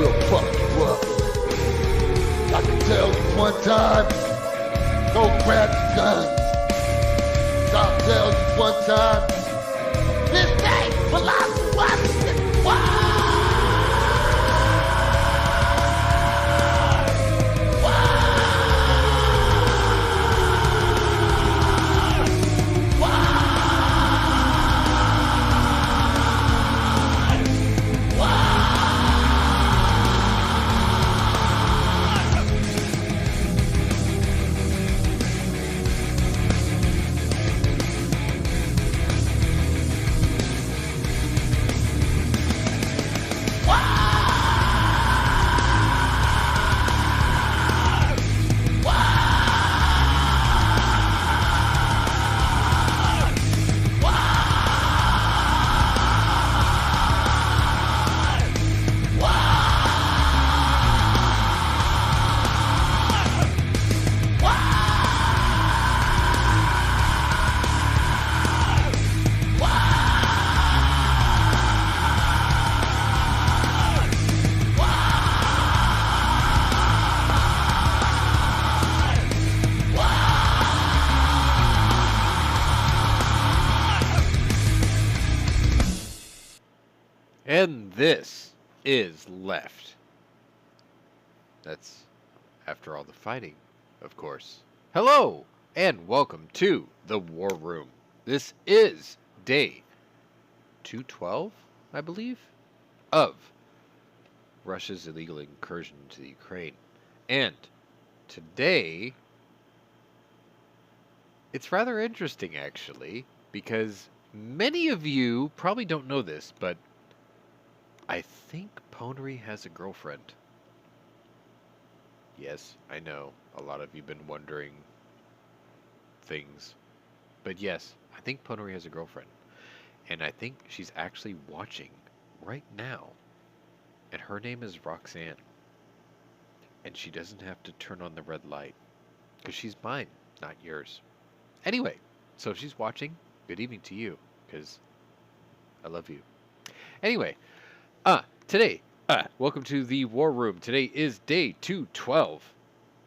will fuck you up. I can tell you one time, go grab your guns. I'll tell you one time, this day belongs to Washington. Why? And this is left. That's after all the fighting, of course. Hello, and welcome to the War Room. This is day 212, I believe, of Russia's illegal incursion into the Ukraine. And today, it's rather interesting, actually, because many of you probably don't know this, but I think Pwnery has a girlfriend. Yes, I know. A lot of you have been wondering things. But yes, I think Pwnery has a girlfriend. And I think she's actually watching right now. And her name is Roxanne. And she doesn't have to turn on the red light. Because she's mine, not yours. Anyway, so if she's watching, good evening to you. Because I love you. Anyway. Today, welcome to the War Room. Today is day 212,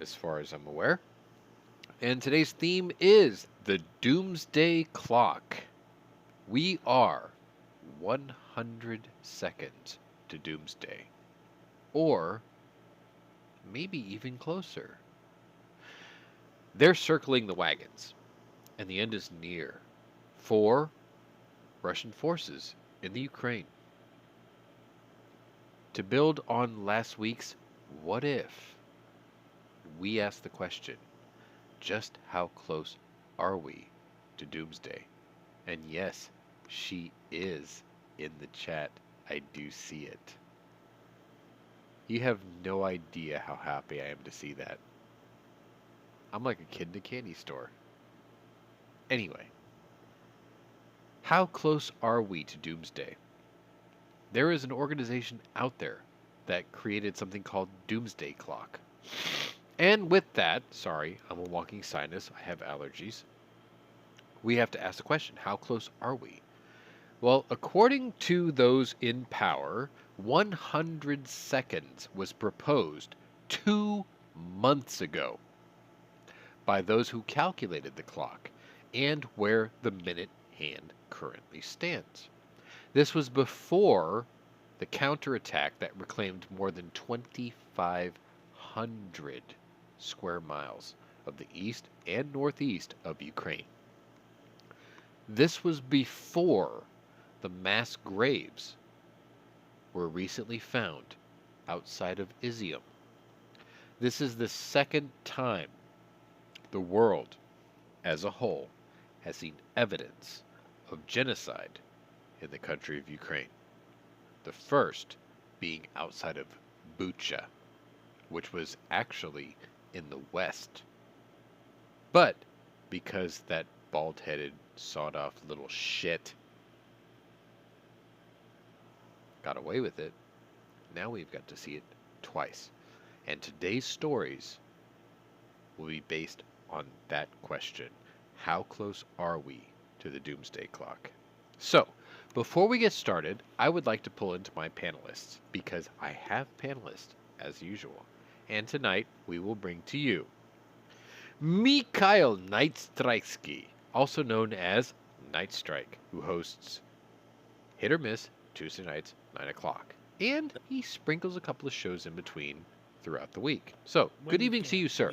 as far as I'm aware. And today's theme is the Doomsday Clock. We are 100 seconds to Doomsday. Or maybe even closer. They're circling the wagons, and the end is near for Russian forces in the Ukraine. To build on last week's what if, we ask the question, just how close are we to Doomsday? And yes, she is in the chat. I do see it. You have no idea how happy I am to see that. I'm like a kid in a candy store. Anyway, how close are we to Doomsday? There is an organization out there that created something called Doomsday Clock. And with that, sorry, I'm a walking sinus, I have allergies. We have to ask the question, how close are we? Well, according to those in power, 100 seconds was proposed 2 months ago by those who calculated the clock and where the minute hand currently stands. This was before the counterattack that reclaimed more than 2,500 square miles of the east and northeast of Ukraine. This was before the mass graves were recently found outside of Izium. This is the second time the world as a whole has seen evidence of genocide in the country of Ukraine. The first being outside of Bucha, which was actually in the west. But because that bald-headed, sawed-off little shit got away with it, now we've got to see it twice. And today's stories will be based on that question. How close are we to the Doomsday Clock? So, Before we get started, I would like to pull into my panelists because I have panelists as usual. And tonight we will bring to you Mikhail Nightstrikesky, also known as Night Strike, who hosts Hit or Miss Tuesday nights, 9 o'clock. And he sprinkles a couple of shows in between throughout the week. So, good evening to you, sir.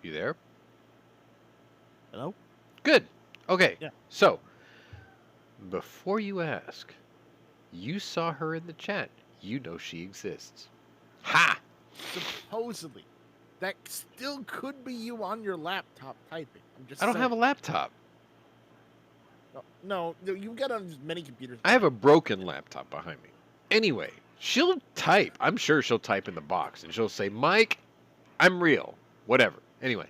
You there? Hello? Good. Okay. Yeah. So, before you ask, you saw her in the chat. You know she exists. Ha! Supposedly. That still could be you on your laptop typing. I'm just I don't have a laptop. No, you've got on many computers. I have a broken laptop behind me. Anyway, she'll type. I'm sure she'll type in the box and she'll say, Mike, I'm real. Whatever. Anyway,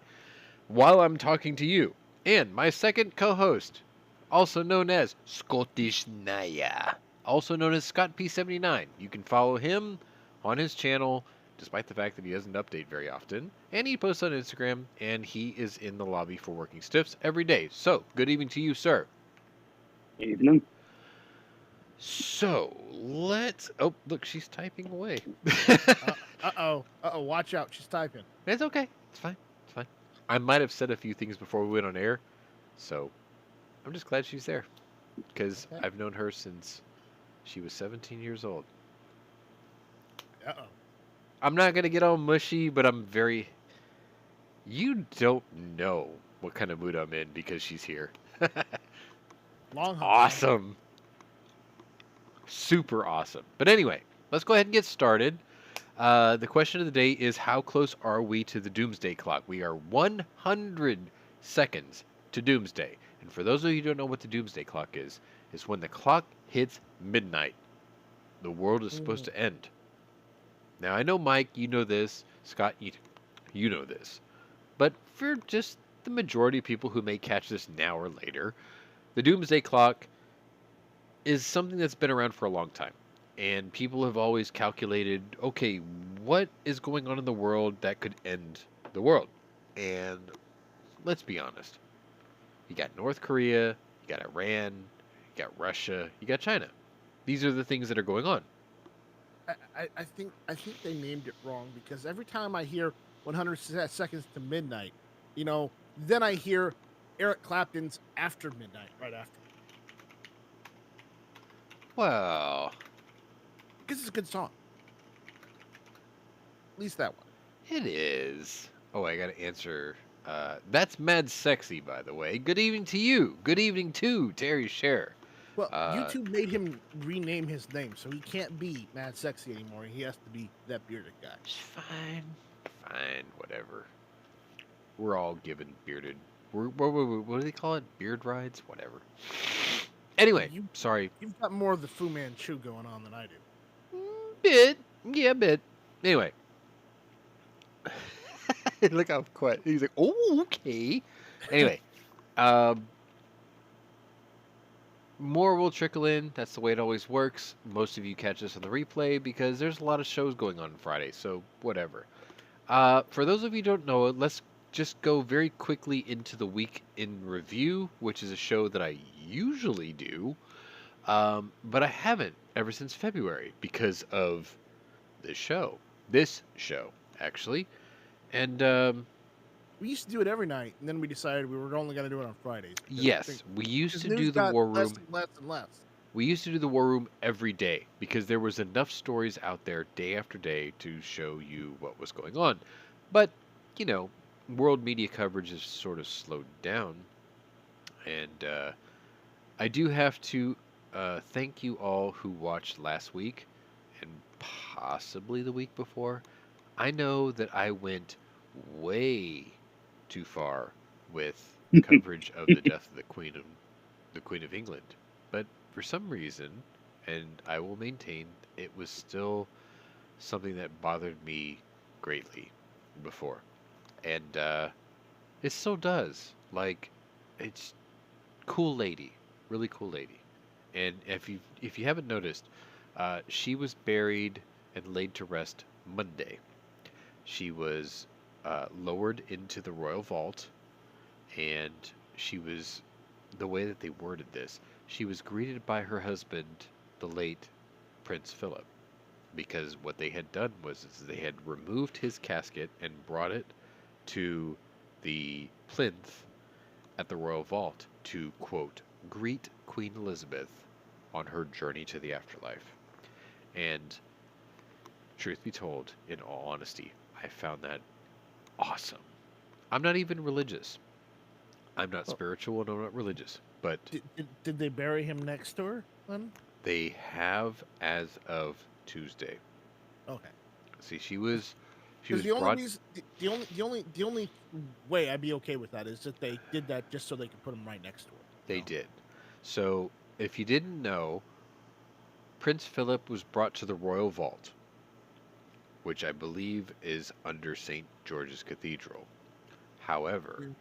while I'm talking to you and my second co-host, also known as Scottish Naya, also known as Scott P79. You can follow him on his channel, despite the fact that he doesn't update very often. And he posts on Instagram, and he is in the lobby for Working Stiffs every day. So, good evening to you, sir. Evening. So, let's... Oh, look, she's typing away. Uh-oh. Watch out. She's typing. It's okay. It's fine. It's fine. I might have said a few things before we went on air, so I'm just glad she's there. Because Okay. I've known her since she was 17 years old. Uh-oh. I'm not going to get all mushy, but I'm very... You don't know what kind of mood I'm in because she's here. Long haul. Awesome. Super awesome. But anyway, let's go ahead and get started. The question of the day is, how close are we to the Doomsday Clock? We are 100 seconds to Doomsday. And for those of you who don't know what the Doomsday Clock is when the clock hits midnight. The world is supposed to end. Now, I know, Mike, you know this. Scott, you know this. But for just the majority of people who may catch this now or later, the Doomsday Clock is something that's been around for a long time. And people have always calculated, okay, what is going on in the world that could end the world? And let's be honest. You got North Korea, you got Iran, you got Russia, you got China. These are the things that are going on. I think they named it wrong because every time I hear 100 seconds to midnight, then I hear Eric Clapton's After Midnight right after. Well, Because it's a good song. At least that one. it is. Oh, I got to answer. That's Mad Sexy, by the way. Good evening to you. Good evening to Terry Scher. Well, YouTube made him rename his name, so he can't be Mad Sexy anymore. He has to be that bearded guy. It's fine. Fine, whatever. We're all given bearded. What do they call it? Beard rides? Whatever. Anyway, sorry. You've got more of the Fu Manchu going on than I do. Bit. Yeah, bit. Anyway. Look how quiet. He's like, oh, okay. Anyway. More will trickle in. That's the way it always works. Most of you catch this on the replay because there's a lot of shows going on Friday, so whatever. For those of you who don't know, let's just go very quickly into the week in review, which is a show that I usually do, but I haven't ever since February because of this show. This show, actually. And we used to do it every night, and then we decided we were only going to do it on Fridays. yes, we used to do the War Room. Less and less. We used to do the War Room every day because there was enough stories out there day after day to show you what was going on. But, world media coverage has sort of slowed down. And I do have to thank you all who watched last week and possibly the week before. I know that I went way too far with coverage of the death of the Queen of England. But for some reason, and I will maintain, it was still something that bothered me greatly before. And it still does. Like, it's cool lady. Really cool lady. And if you haven't noticed, she was buried and laid to rest Monday. She was lowered into the royal vault, and she was, the way that they worded this, she was greeted by her husband, the late Prince Philip, because what they had done was is they had removed his casket and brought it to the plinth at the royal vault to, quote, greet Queen Elizabeth on her journey to the afterlife. And truth be told, in all honesty, I found that awesome. I'm not even religious. I'm not Oh. spiritual and I'm not religious, but Did they bury him next to her then? they have as of Tuesday. Okay. See, she was Because the only brought. reason, the only way I'd be okay with that is that they did that just so they could put him right next to her. They No. did. So, if you didn't know, Prince Philip was brought to the royal vault, which I believe is under St. George's Cathedral. However, Mm.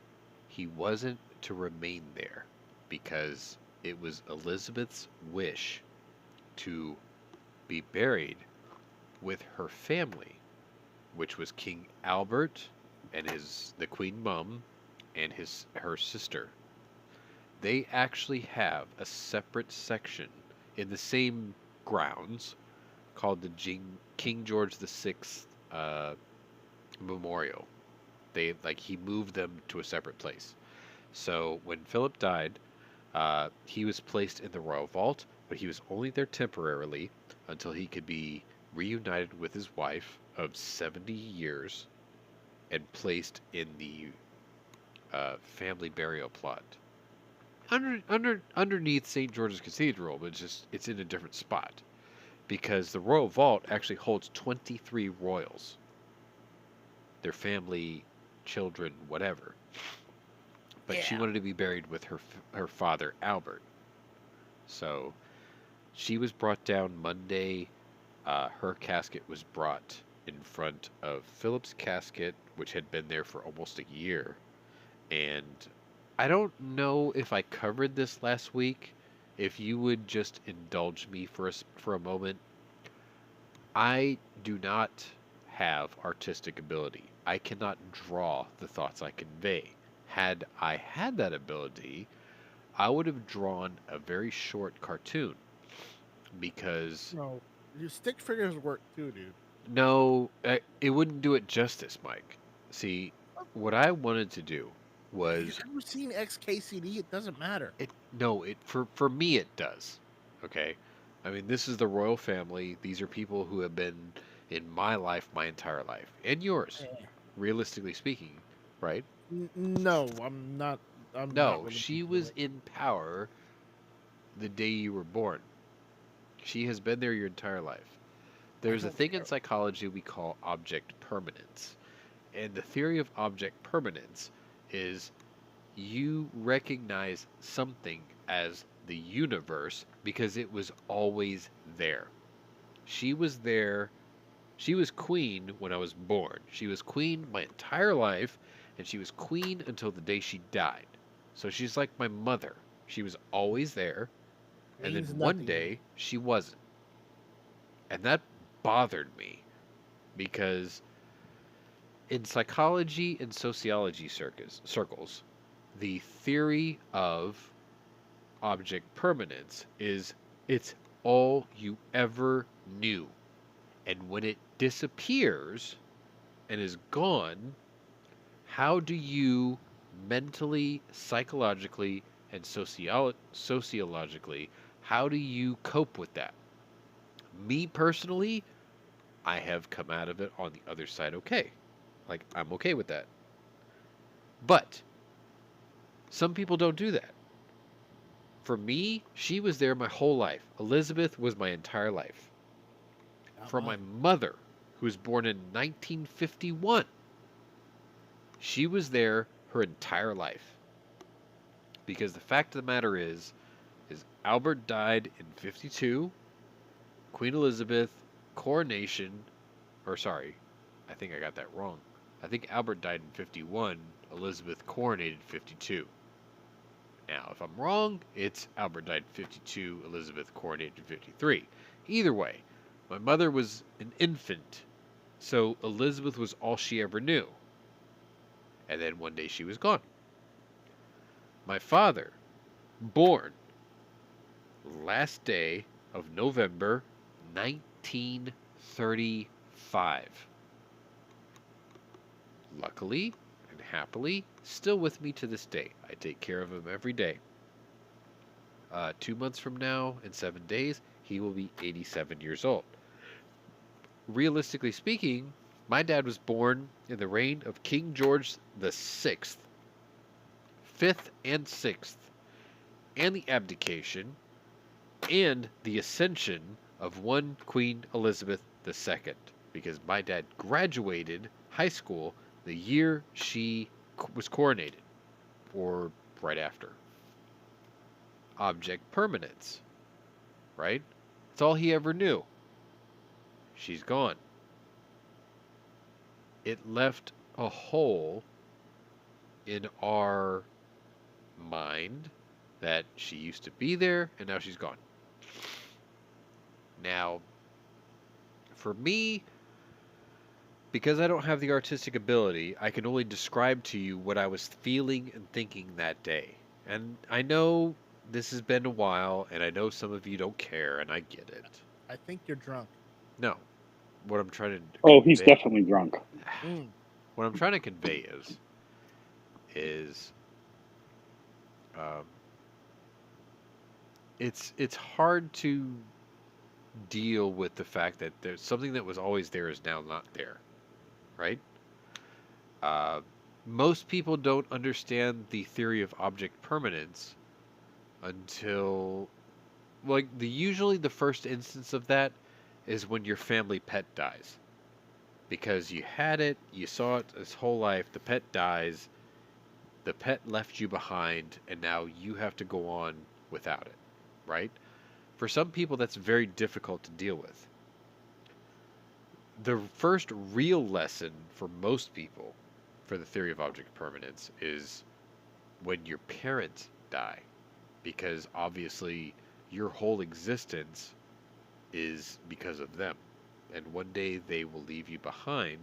he wasn't to remain there because it was Elizabeth's wish to be buried with her family, which was King Albert and the Queen Mum and her sister. They actually have a separate section in the same grounds called the King George VI Memorial. He moved them to a separate place. So when Philip died, he was placed in the royal vault, but he was only there temporarily until he could be reunited with his wife of 70 years and placed in the family burial plot underneath St. George's Cathedral, but it's in a different spot because the royal vault actually holds 23 royals, their family, children, whatever. But she Yeah. wanted to be buried with her father Albert. So she was brought down Monday. Her casket was brought in front of Philip's casket, which had been there for almost a year. And I don't know if I covered this last week. If you would just indulge me for a moment. I do not have artistic ability. I cannot draw the thoughts I convey. Had I had that ability, I would have drawn a very short cartoon because No, your stick figures work too, dude. no, it wouldn't do it justice, Mike. See, what I wanted to do If was you've ever seen XKCD, it doesn't matter. for me it does. Okay? I mean, this is the royal family. These are people who have been in my life my entire life and yours, Eh. realistically speaking, right? No, I'm not. I'm not No, willing she to do was it. in power the day you were born. She has been there your entire life. There's a don't thing in care. psychology we call object permanence. And the theory of object permanence is you recognize something as the universe because it was always there. She was there. She was queen when I was born. She was queen my entire life, and she was queen until the day she died. So she's like my mother. She was always there, and then Means one nothing to day me. she wasn't. And that bothered me because in psychology and sociology circles, the theory of object permanence is it's all you ever knew. And when it disappears and is gone, how do you mentally, psychologically, and sociologically, how do you cope with that? Me personally, I have come out of it on the other side okay. Like, I'm okay with that. But some people don't do that. For me, she was there my whole life. Elizabeth was my entire life. Not For my mine. mother, who was born in 1951, she was there her entire life. Because the fact of the matter is Albert died in 52, Queen Elizabeth, coronation, or sorry, I think I got that wrong. I think Albert died in 51, Elizabeth coronated in 52. Now, if I'm wrong, it's Albert died in 52, Elizabeth coronated in 53. Either way, my mother was an infant, so Elizabeth was all she ever knew. And then one day she was gone. My father, born last day of November 1935. Luckily and happily, still with me to this day. I take care of him every day. 2 months from now, in 7 days, he will be 87 years old. Realistically speaking, my dad was born in the reign of King George the Sixth, 5th and 6th, and the abdication and the ascension of one Queen Elizabeth II, because my dad graduated high school the year she was coronated, or right after. Object permanence, right? That's all he ever knew. She's gone. It left a hole in our mind that she used to be there and now she's gone. Now, for me, because I don't have the artistic ability, I can only describe to you what I was feeling and thinking that day. And I know this has been a while, and I know some of you don't care, and I get it. I think you're drunk. No. What I'm trying to Oh, he's convey- definitely drunk. What I'm trying to convey is it's hard to deal with the fact that there's something that was always there is now not there, right? Most people don't understand the theory of object permanence until, like, usually the first instance of that is when your family pet dies. Because you had it, you saw it its whole life, the pet dies, the pet left you behind, and now you have to go on without it, right? For some people, that's very difficult to deal with. The first real lesson for most people for the theory of object permanence is when your parents die, because obviously your whole existence is because of them. And one day they will leave you behind,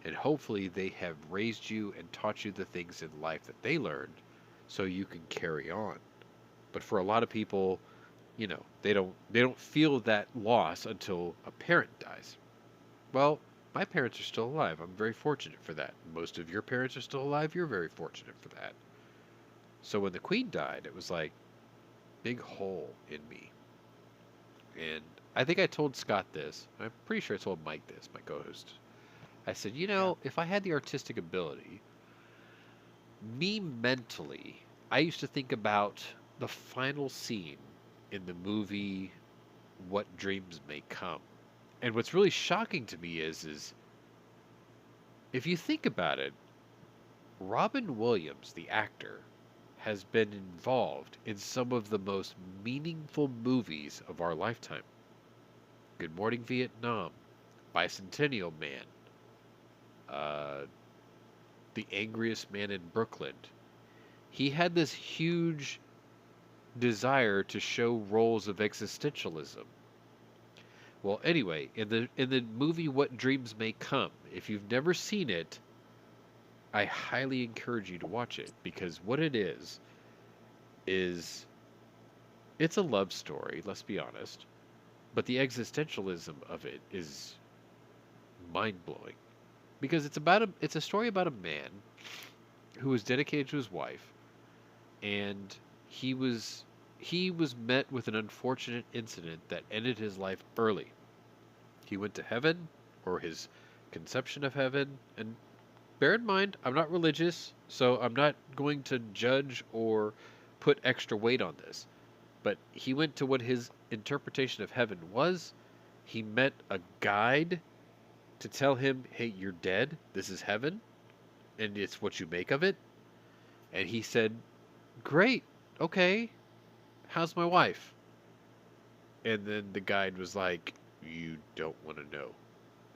and hopefully they have raised you and taught you the things in life that they learned so you can carry on. But for a lot of people, you know, they don't feel that loss until a parent dies. Well, my parents are still alive. I'm very fortunate for that. Most of your parents are still alive. You're very fortunate for that. So when the Queen died, it was like big hole in me. And I think I told Scott this. I'm pretty sure I told Mike this, my co-host. I said, you know, if I had the artistic ability, me mentally, I used to think about the final scene in the movie What Dreams May Come. And what's really shocking to me is if you think about it, Robin Williams, the actor, has been involved in some of the most meaningful movies of our lifetime. Good Morning Vietnam, Bicentennial Man, The Angriest Man in Brooklyn. He had this huge desire to show roles of existentialism. Well, anyway, in the movie What Dreams May Come, if you've never seen it, I highly encourage you to watch it, because what it is it's a love story, let's be honest, but the existentialism of it is mind-blowing, because it's a story about a man who was dedicated to his wife, and he was met with an unfortunate incident that ended his life early. He went to heaven, or his conception of heaven, and bear in mind, I'm not religious, so I'm not going to judge or put extra weight on this. But he went to what his interpretation of heaven was. He met a guide to tell him, hey, you're dead. This is heaven, and it's what you make of it. And he said, great, okay, how's my wife? And then the guide was like, you don't want to know.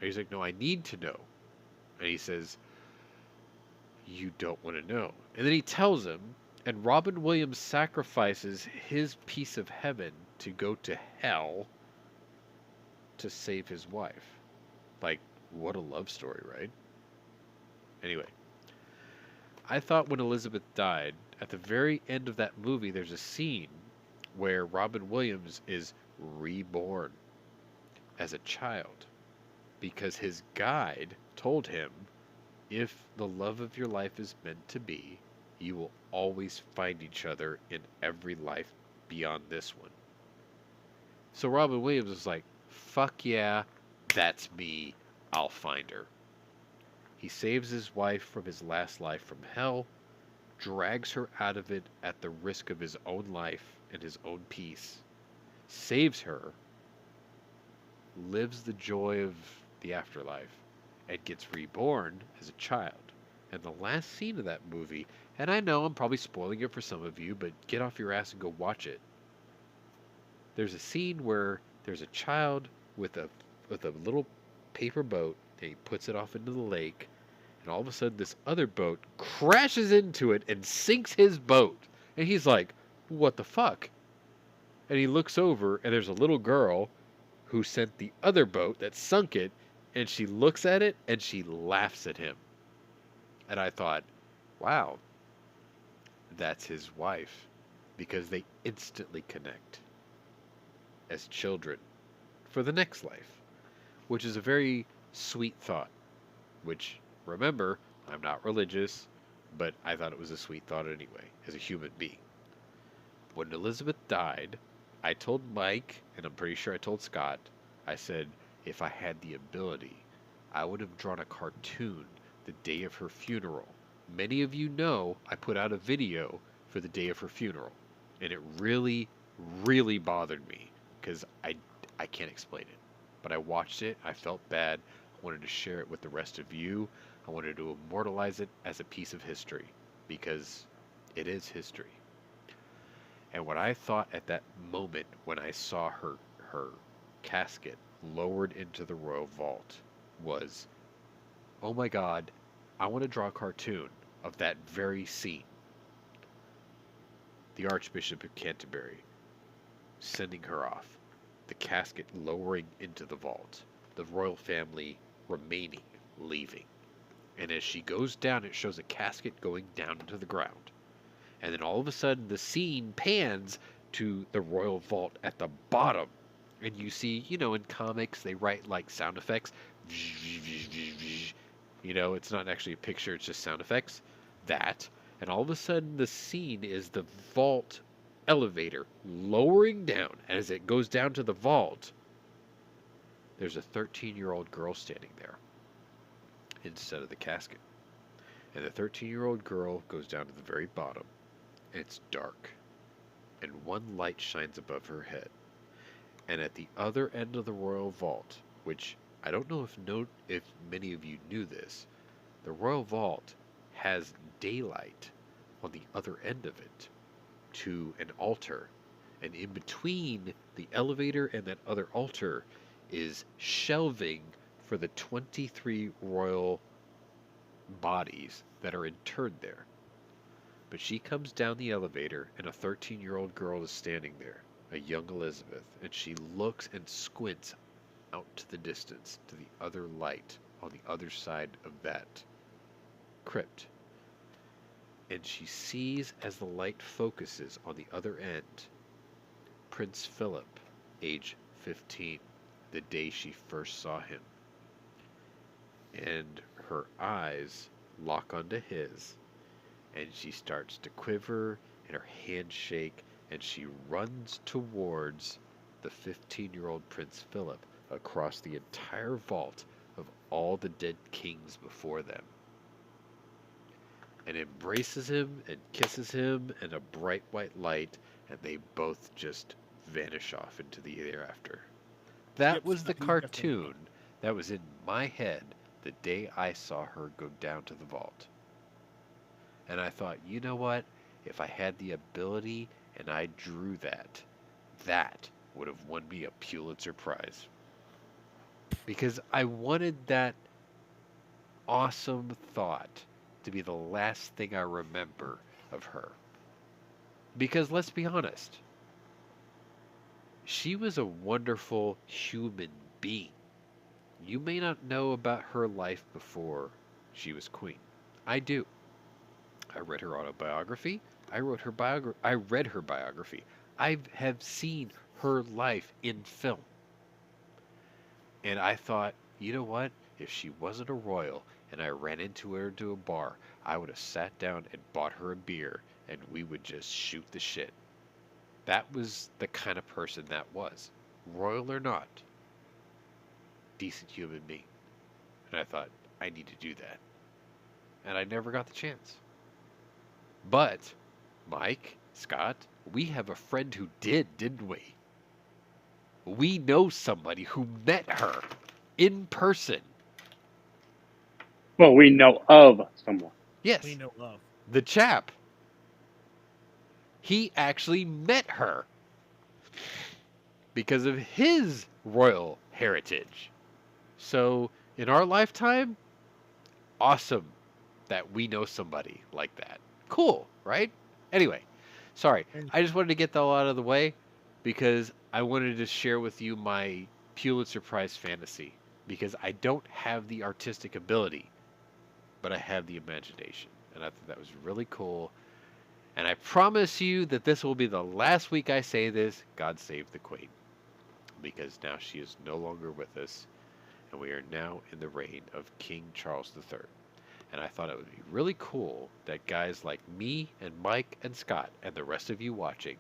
And he's like, no, I need to know. And he says, you don't want to know. And then he tells him, and Robin Williams sacrifices his piece of heaven to go to hell to save his wife. Like, what a love story, right? Anyway, I thought when Elizabeth died, at the very end of that movie, there's a scene where Robin Williams is reborn as a child because his guide told him, if the love of your life is meant to be, you will always find each other in every life beyond this one. So Robin Williams was like, fuck yeah, that's me. I'll find her. He saves his wife from his last life from hell, drags her out of it at the risk of his own life and his own peace, saves her, lives the joy of the afterlife, and gets reborn as a child. And the last scene of that movie, and I know I'm probably spoiling it for some of you, but get off your ass and go watch it. There's a scene where there's a child with a little paper boat, and he puts it off into the lake, and all of a sudden this other boat crashes into it and sinks his boat. And he's like, what the fuck? And he looks over, and there's a little girl who sent the other boat that sunk it, and she looks at it, and she laughs at him. And I thought, wow, that's his wife, because they instantly connect as children for the next life, which is a very sweet thought, which, remember, I'm not religious, but I thought it was a sweet thought anyway, as a human being. When Elizabeth died, I told Mike, and I'm pretty sure I told Scott, I said, if I had the ability, I would have drawn a cartoon the day of her funeral. Many of you know I put out a video for the day of her funeral, and it really, really bothered me, because I can't explain it. But I watched it, I felt bad, I wanted to share it with the rest of you, I wanted to immortalize it as a piece of history, because it is history. And what I thought at that moment when I saw her casket lowered into the royal vault was, oh my God, I want to draw a cartoon of that very scene. The Archbishop of Canterbury sending her off, the casket lowering into the vault, the royal family remaining, leaving. And as she goes down, it shows a casket going down into the ground. And then all of a sudden, the scene pans to the royal vault at the bottom. And you see, in comics, they write like sound effects. It's not actually a picture, it's just sound effects. That. And all of a sudden, the scene is the vault elevator lowering down. As it goes down to the vault, there's a 13-year-old girl standing there instead of the casket. And the 13-year-old girl goes down to the very bottom. And it's dark. And one light shines above her head. And at the other end of the royal vault, which I don't know if many of you knew this, the royal vault has daylight on the other end of it to an altar. And in between the elevator and that other altar is shelving for the 23 royal bodies that are interred there. But she comes down the elevator, and a 13-year-old girl is standing there, a young Elizabeth, and she looks and squints out to the distance to the other light on the other side of that crypt. And she sees, as the light focuses on the other end, Prince Philip, age 15, the day she first saw him. And her eyes lock onto his, and she starts to quiver, and her hands shake, and she runs towards the 15-year-old Prince Philip across the entire vault of all the dead kings before them, and embraces him and kisses him in a bright white light, and they both just vanish off into the hereafter. That Yep, was the he's definitely cartoon that was in my head the day I saw her go down to the vault. And I thought, you know what? If I had the ability and I drew that, that would have won me a Pulitzer Prize. Because I wanted that awesome thought to be the last thing I remember of her. Because let's be honest, she was a wonderful human being. You may not know about her life before she was queen. I do. I read her autobiography. I wrote her biography. I read her biography. I have seen her life in film. And I thought, you know what? If she wasn't a royal and I ran into her into a bar, I would have sat down and bought her a beer and we would just shoot the shit. That was the kind of person that was. Royal or not, decent human being. And I thought, I need to do that. And I never got the chance. But, Mike, Scott, we have a friend who did, didn't we? We know somebody who met her in person. Well, we know of someone. Yes, We know love. the chap. He actually met her because of his royal heritage. So, in our lifetime, awesome that we know somebody like that. Cool, right? Anyway, sorry. I just wanted to get that all out of the way because I wanted to share with you my Pulitzer Prize fantasy because I don't have the artistic ability, but I have the imagination. And I thought that was really cool. And I promise you that this will be the last week I say this, God save the Queen. Because now she is no longer with us, and we are now in the reign of King Charles III. And I thought it would be really cool that guys like me and Mike and Scott and the rest of you watching,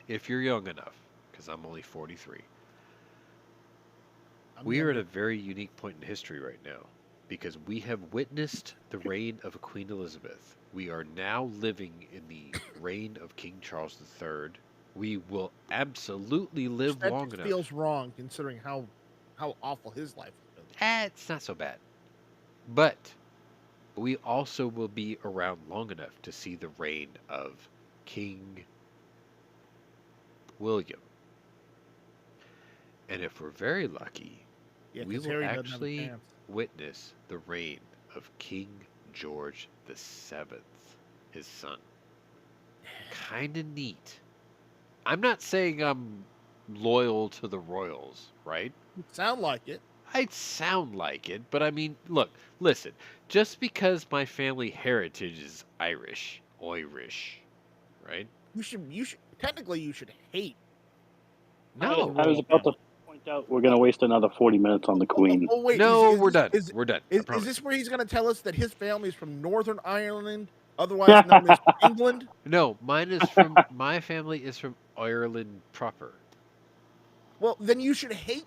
if you're young enough, because I'm only 43, we are at a very unique point in history right now because we have witnessed the reign of Queen Elizabeth. We are now living in the reign of King Charles III. We will absolutely live That long just enough. feels wrong considering how awful his life has been. It's not so bad. But we also will be around long enough to see the reign of King William. And if we're very lucky, Yeah, we 'cause will Harry doesn't have a actually chance. witness the reign of King George VII, his son. Kind of neat. I'm not saying I'm loyal to the royals, right? You sound like it. I'd sound like it, but I mean, look, listen. Just because my family heritage is Irish, right? You should technically you should hate. No, I was about to point out we're going to waste another 40 minutes on the Queen. Oh wait, no, is we're this- done. Is, We're done. I is promise. this where he's going to tell us that his family is from Northern Ireland, otherwise known as England? No, mine is from my family is from Ireland proper. Well, then you should hate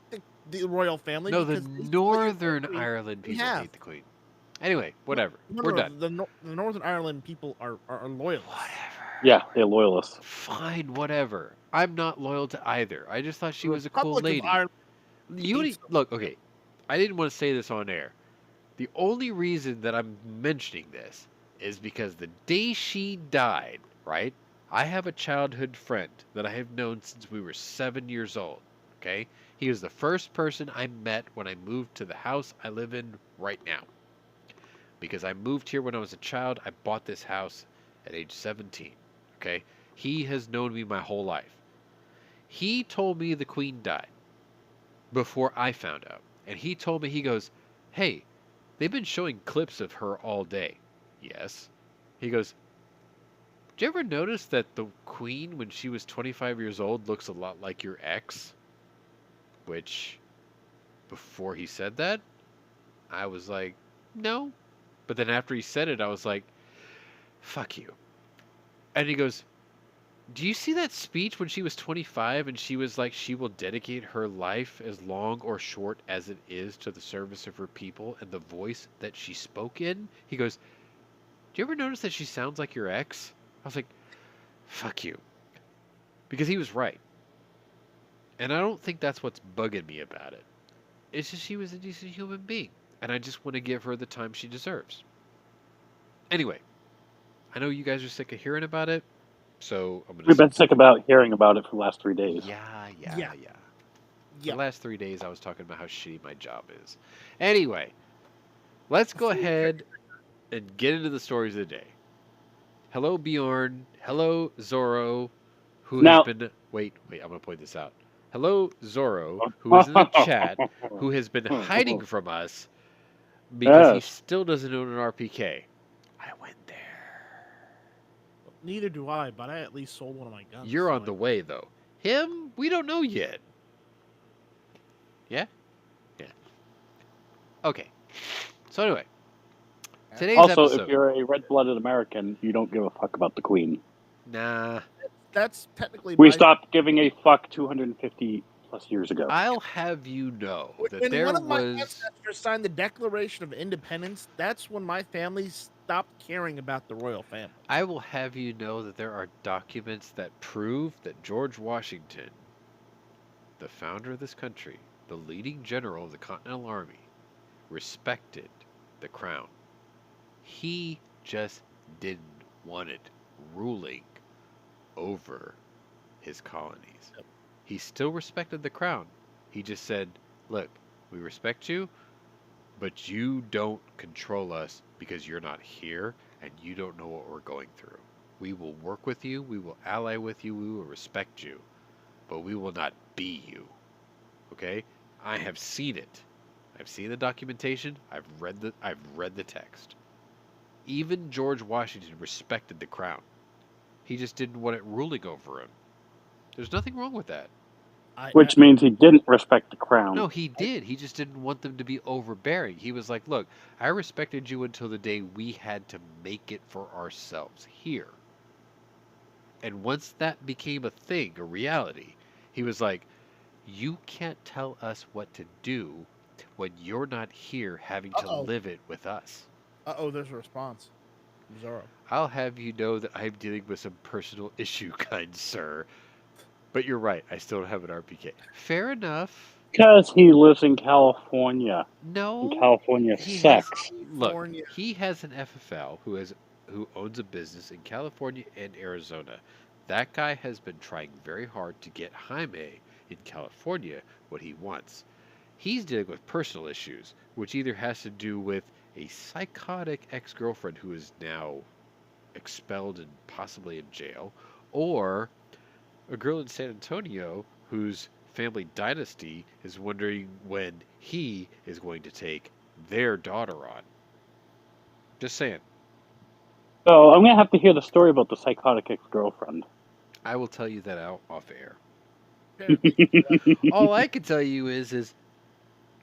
the royal family. No, the because based on what you're Northern telling me, Ireland we people have. hate the Queen. Anyway, whatever. No, We're no, done. The Northern Ireland people are loyalists. Whatever. Yeah, they're loyalists. Fine, whatever. I'm not loyal to either. I just thought she The was a cool Republic of lady. Ireland You hates them. look, okay. I didn't want to say this on air. The only reason that I'm mentioning this is because the day she died, right? I have a childhood friend that I have known since we were 7 years old. Okay? He was the first person I met when I moved to the house I live in right now. Because I moved here when I was a child, I bought this house at age 17. Okay? He has known me my whole life. He told me the Queen died before I found out. And he told me, he goes, hey, they've been showing clips of her all day. Yes. He goes, did you ever notice that the Queen, when she was 25 years old, looks a lot like your ex? Which, before he said that, I was like, no. But then after he said it, I was like, fuck you. And he goes, do you see that speech when she was 25 and she was like, she will dedicate her life as long or short as it is to the service of her people and the voice that she spoke in? He goes, do you ever notice that she sounds like your ex? I was like, fuck you. Because he was right. And I don't think that's what's bugging me about it. It's just she was a decent human being. And I just want to give her the time she deserves. Anyway, I know you guys are sick of hearing about it. So I'm going We've been sick about hearing about it for the last 3 days. Yeah. Yeah. The last 3 days I was talking about how shitty my job is. Anyway, let's go ahead and get into the stories of the day. Hello, Bjorn. Hello, Zorro, who Now- has been... Wait, I'm going to point this out. Hello, Zorro, who is in the chat, who has been hiding from us because he Yes. still doesn't own an RPK. I went there. Neither do I, but I at least sold one of my guns. You're so on the way, though. Him, we don't know yet. Yeah? Yeah. Okay. So anyway, today's Also, episode. if you're a red-blooded American, you don't give a fuck about the Queen. Nah. That's technically We my... stopped giving a fuck 250 plus years ago. I'll have you know that When there one of my was... ancestors signed the Declaration of Independence, that's when my family stopped caring about the royal family. I will have you know that there are documents that prove that George Washington, the founder of this country, the leading general of the Continental Army, respected the crown. He just didn't want it ruling over his colonies. Yep. He still respected the crown. He just said, look, we respect you, but you don't control us because you're not here and you don't know what we're going through. We will work with you, we will ally with you, we will respect you, but we will not be you. Okay? I have seen it. I've seen the documentation, I've read the text. Even George Washington respected the crown. He just didn't want it ruling over him. There's nothing wrong with that. Which means he didn't respect the crown. No, he did. He just didn't want them to be overbearing. He was like, look, I respected you until the day we had to make it for ourselves here. And once that became a thing, a reality, he was like, you can't tell us what to do when you're not here having to live it with us. Uh-oh, there's a response. Zorro. I'll have you know that I'm dealing with some personal issue, kind sir. But you're right, I still don't have an RPK. Fair enough. Because he lives in California. No. And California sucks. Look, he has an FFL who owns a business in California and Arizona. That guy has been trying very hard to get Jaime in California what he wants. He's dealing with personal issues, which either has to do with a psychotic ex-girlfriend who is now expelled and possibly in jail, or a girl in San Antonio whose family dynasty is wondering when he is going to take their daughter on. Just saying. So I'm going to have to hear the story about the psychotic ex-girlfriend. I will tell you that out off air. All I can tell you is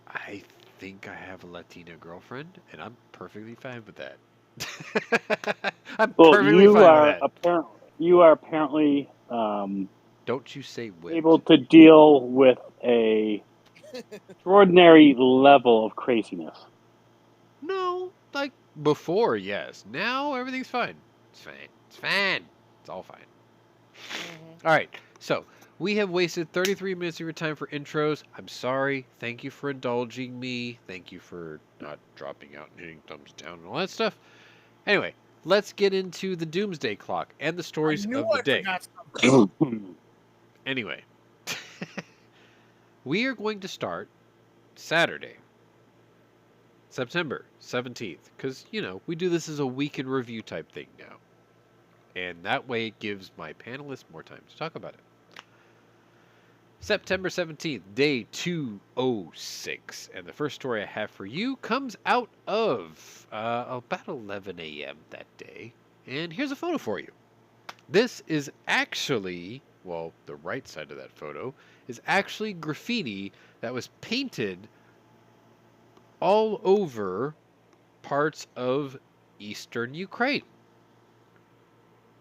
I think I have a Latina girlfriend, and I'm perfectly fine with that. I'm perfectly fine with that. You are apparently don't you say whipped. Able to deal with a extraordinary level of craziness. No, like before, yes. Now everything's fine. It's fine. It's fine. It's all fine. All right, so we have wasted 33 minutes of your time for intros. I'm sorry. Thank you for indulging me. Thank you for not dropping out and hitting thumbs down and all that stuff. Anyway, let's get into the Doomsday Clock and the stories of the day. Anyway, we are going to start Saturday, September 17th, because, you know, we do this as a week in review type thing now. And that way it gives my panelists more time to talk about it. September 17th, day 206. And the first story I have for you comes out of about 11 a.m. that day. And here's a photo for you. This is actually, well, the right side of that photo is actually graffiti that was painted all over parts of eastern Ukraine.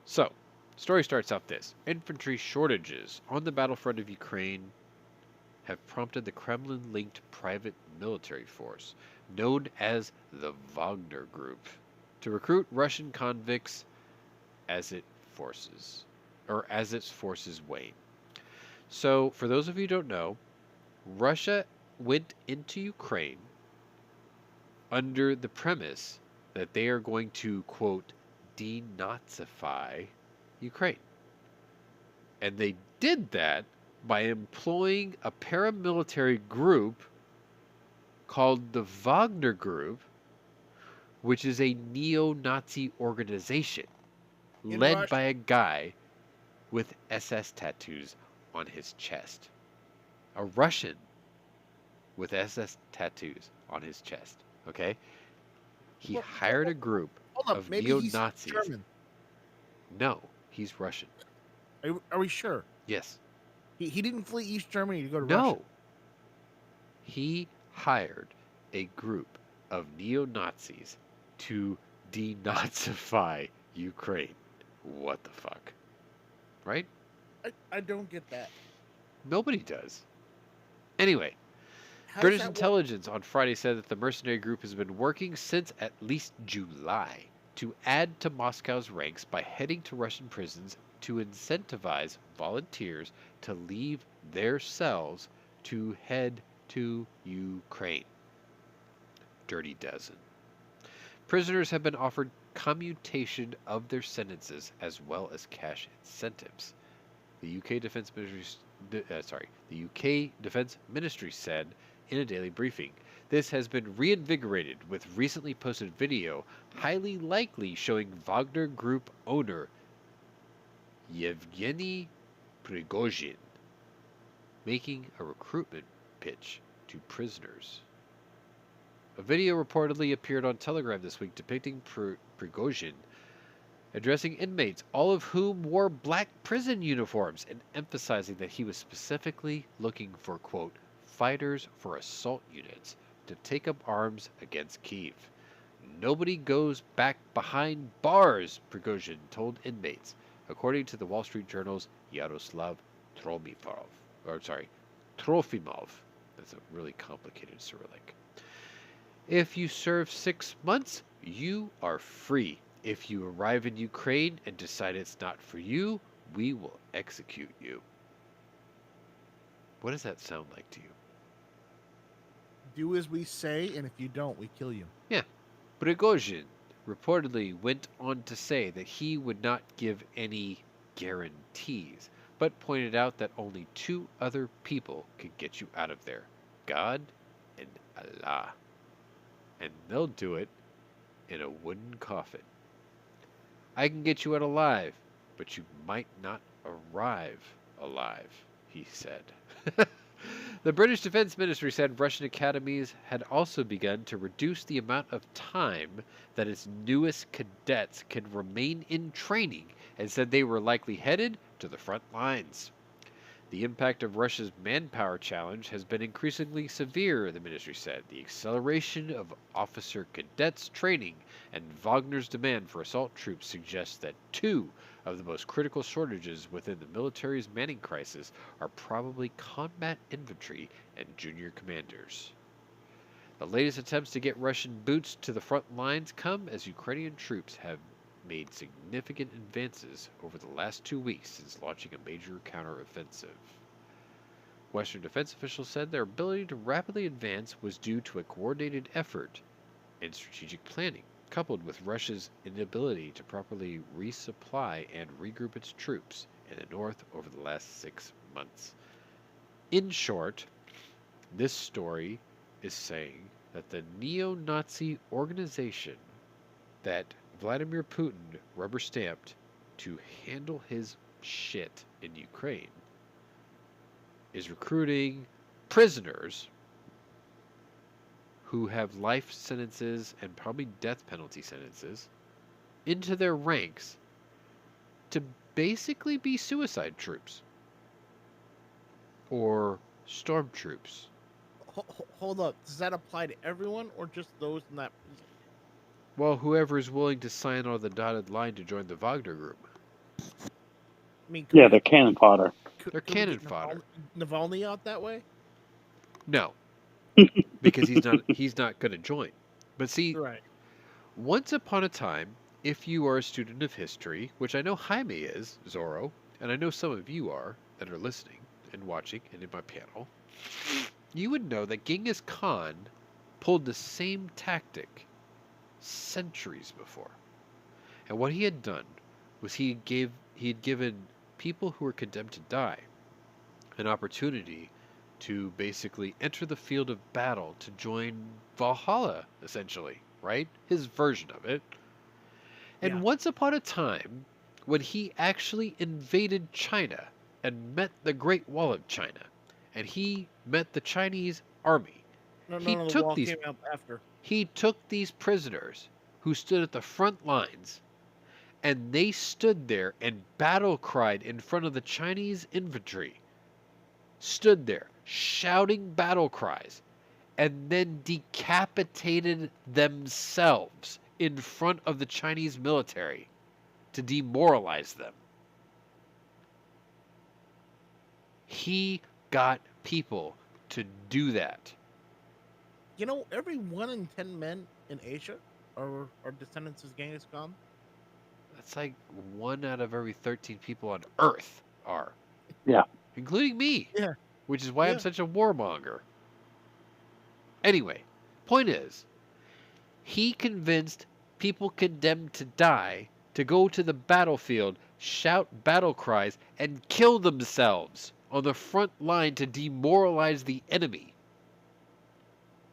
So, story starts out this. Infantry shortages on the battlefront of Ukraine have prompted the Kremlin-linked private military force, known as the Wagner Group, to recruit Russian convicts as its forces wane. So, for those of you who don't know, Russia went into Ukraine under the premise that they are going to, quote, denazify Ukraine. And they did that by employing a paramilitary group called the Wagner Group, which is a neo-Nazi organization led by a guy with SS tattoos on his chest. A Russian with SS tattoos on his chest, okay? He hired a group of neo-Nazis. German. No, He's Russian. Are we sure? Yes. He didn't flee East Germany to go to No. Russia. He hired a group of neo-Nazis to denazify Ukraine. What the fuck? Right? I don't get that. Nobody does. Anyway, How British does that work? intelligence on Friday said that the mercenary group has been working since at least July to add to Moscow's ranks by heading to Russian prisons to incentivize volunteers to leave their cells to head to Ukraine. Dirty dozen. Prisoners have been offered commutation of their sentences as well as cash incentives. The UK Defense Ministry said in a daily briefing, this has been reinvigorated with recently posted video highly likely showing Wagner Group owner Yevgeny Prigozhin making a recruitment pitch to prisoners. A video reportedly appeared on Telegram this week depicting Prigozhin addressing inmates, all of whom wore black prison uniforms, and emphasizing that he was specifically looking for, quote, fighters for assault units to take up arms against Kyiv. Nobody goes back behind bars, Prigozhin told inmates, according to the Wall Street Journal's Yaroslav Trofimov. That's a really complicated Cyrillic. If you serve 6 months, you are free. If you arrive in Ukraine and decide it's not for you, we will execute you. What does that sound like to you? Do as we say, and if you don't, we kill you. Yeah. Prigozhin reportedly went on to say that he would not give any guarantees, but pointed out that only 2 other people could get you out of there, God and Allah. And they'll do it in a wooden coffin. I can get you out alive, but you might not arrive alive, he said. The British Defense Ministry said Russian academies had also begun to reduce the amount of time that its newest cadets could remain in training, and said they were likely headed to the front lines. The impact of Russia's manpower challenge has been increasingly severe, the ministry said. The acceleration of officer cadets training and Wagner's demand for assault troops suggests that 2 of the most critical shortages within the military's manning crisis are probably combat infantry and junior commanders. The latest attempts to get Russian boots to the front lines come as Ukrainian troops have made significant advances over the last 2 weeks since launching a major counteroffensive. Western defense officials said their ability to rapidly advance was due to a coordinated effort and strategic planning, coupled with Russia's inability to properly resupply and regroup its troops in the north over the last 6 months. In short, this story is saying that the neo-Nazi organization that Vladimir Putin rubber-stamped to handle his shit in Ukraine is recruiting prisoners who have life sentences and probably death penalty sentences into their ranks to basically be suicide troops or stormtroops. Hold up. Does that apply to everyone or just those in that? Well, whoever is willing to sign on the dotted line to join the Wagner group. I mean, Yeah, they're cannon fodder. They're could we cannon get fodder. Navalny out that way? No, because he's not going to join. But see, Right. once upon a time, if you are a student of history, which I know Jaime is, Zorro, and I know some of you are that are listening and watching and in my panel, you would know that Genghis Khan pulled the same tactic centuries before. And what he had done was he had given people who were condemned to die an opportunity to basically enter the field of battle to join Valhalla, essentially, right? His version of it. And Yeah. once upon a time, when he actually invaded China and met the Great Wall of China, and he met the Chinese army, No, He the took wall these- came out after. he took these prisoners who stood at the front lines And they stood there and battle cried in front of the Chinese infantry. Stood there shouting battle cries and then decapitated themselves in front of the Chinese military to demoralize them. He got people to do that. You know, every 1 in 10 men in Asia are descendants of Genghis Khan. That's like 1 out of every 13 people on Earth are. Yeah. Including me. Yeah. Which is why I'm Yeah. such a warmonger. Anyway, point is, he convinced people condemned to die to go to the battlefield, shout battle cries, and kill themselves on the front line to demoralize the enemy.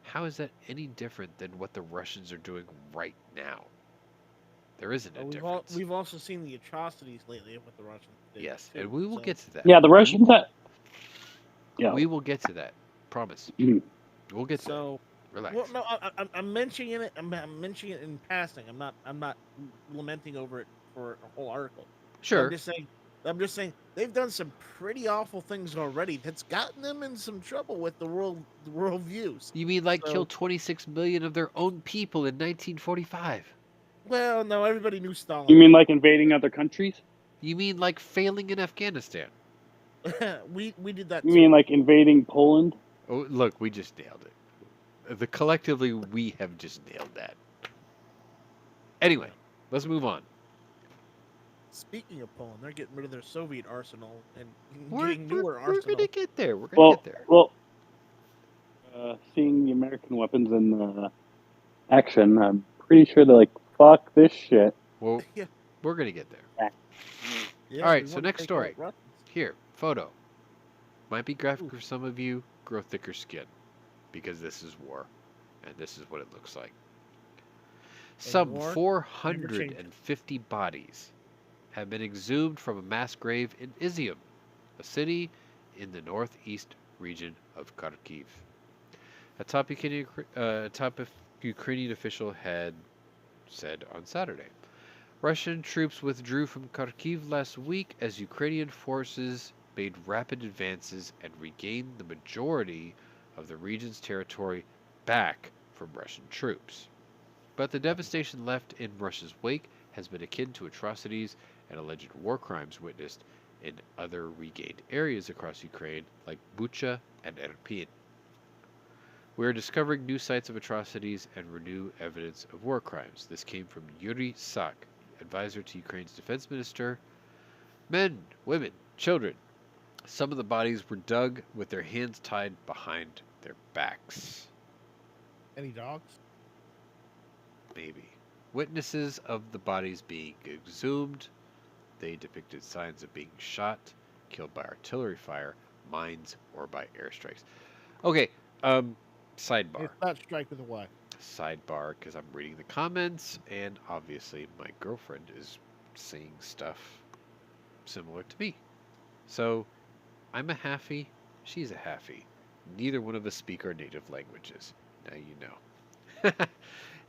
How is that any different than what the Russians are doing right now? There isn't a difference. We've also seen the atrocities lately of what the Russians did. Yes, too, and we will so- get to that. Yeah, the Russians. Yeah. We will get to that. Promise. Mhm. We'll get to So, that. Relax. well, no, I'm mentioning it. I'm mentioning it in passing. I'm not lamenting over it for a whole article. Sure. I'm just saying they've done some pretty awful things already. That's gotten them in some trouble with the world views. You mean like So- kill 26 million of their own people in 1945? Well, no, everybody knew Stalin. You mean like invading other countries? You mean like failing in Afghanistan? we did that. You too. mean like invading Poland? Oh, look, we just nailed it. Collectively, we have just nailed that. Anyway, let's move on. Speaking of Poland, they're getting rid of their Soviet arsenal and We're getting newer going arsenal. to get there. We're going to get there. Well, seeing the American weapons in action, I'm pretty sure they're like, fuck this shit. Well, Yeah. we're going to get there. Yeah, All right, we so want to next take story. out Russians. Here, photo. Might be graphic for some of you. Grow thicker skin. Because this is war. And this is what it looks like. Some war 450 bodies have been exhumed from a mass grave in Izium, a city in the northeast region of Kharkiv. A top Ukrainian official had said on Saturday. Russian troops withdrew from Kharkiv last week as Ukrainian forces made rapid advances and regained the majority of the region's territory back from Russian troops. But the devastation left in Russia's wake has been akin to atrocities and alleged war crimes witnessed in other regained areas across Ukraine like Bucha and Irpin. We are discovering new sites of atrocities and new evidence of war crimes. This came from Yuri Sak, advisor to Ukraine's defense minister. Men, women, children. Some of the bodies were dug with their hands tied behind their backs. Any dogs? Maybe. Witnesses of the bodies being exhumed. They depicted signs of being shot, killed by artillery fire, mines, or by airstrikes. Okay, sidebar. It's not strike with a Y. Sidebar, because I'm reading the comments, and obviously my girlfriend is saying stuff similar to me. So, I'm a halfie, she's a halfie. Neither one of us speak our native languages. Now you know.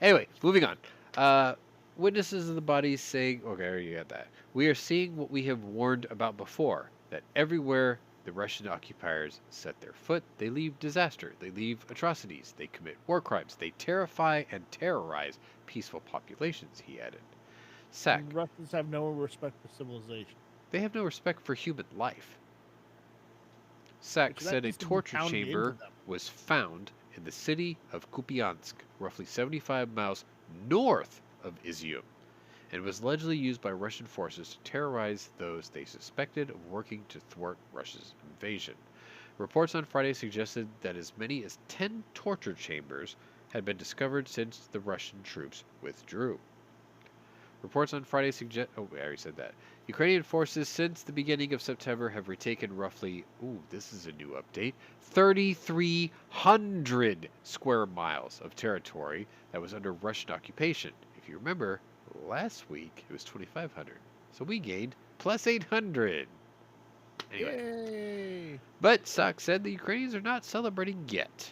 Anyway, moving on. Witnesses of the bodies saying, okay, I already got that. We are seeing what we have warned about before, that everywhere the Russian occupiers set their foot, they leave disaster, they leave atrocities, they commit war crimes, they terrify and terrorize peaceful populations, he added. Sack, The Russians have no respect for civilization. they have no respect for human life. Sack Which that said a needs to be torture pounded into chamber them. was found in the city of Kupiansk, roughly 75 miles north of Izium, and was allegedly used by Russian forces to terrorize those they suspected of working to thwart Russia's invasion. Reports on Friday suggested that as many as 10 torture chambers had been discovered since the Russian troops withdrew. Reports on Friday suggest... Oh, I already said that. Ukrainian forces since the beginning of September have retaken roughly... Ooh, this is a new update. 3,300 square miles of territory that was under Russian occupation. If you remember, last week it was 2,500. So we gained plus 800. Anyway. Yay! But Sak said the Ukrainians are not celebrating yet.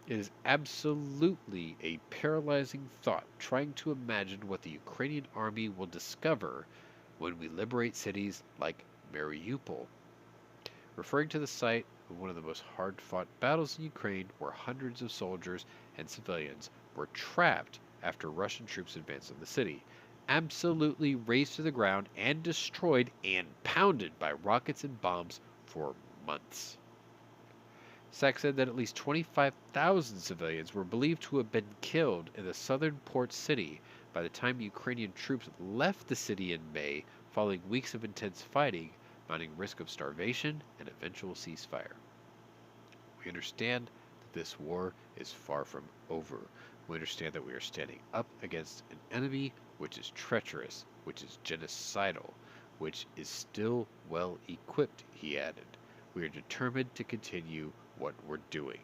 It is absolutely a paralyzing thought trying to imagine what the Ukrainian army will discover when we liberate cities like Mariupol, referring to the site of one of the most hard-fought battles in Ukraine where hundreds of soldiers and civilians were trapped after Russian troops advanced on the city, absolutely razed to the ground and destroyed and pounded by rockets and bombs for months. SAC said that at least 25,000 civilians were believed to have been killed in the southern port city by the time Ukrainian troops left the city in May following weeks of intense fighting, mounting risk of starvation and eventual ceasefire. We understand that this war is far from over. We understand that we are standing up against an enemy which is treacherous, which is genocidal, which is still well equipped, he added. We are determined to continue what we're doing.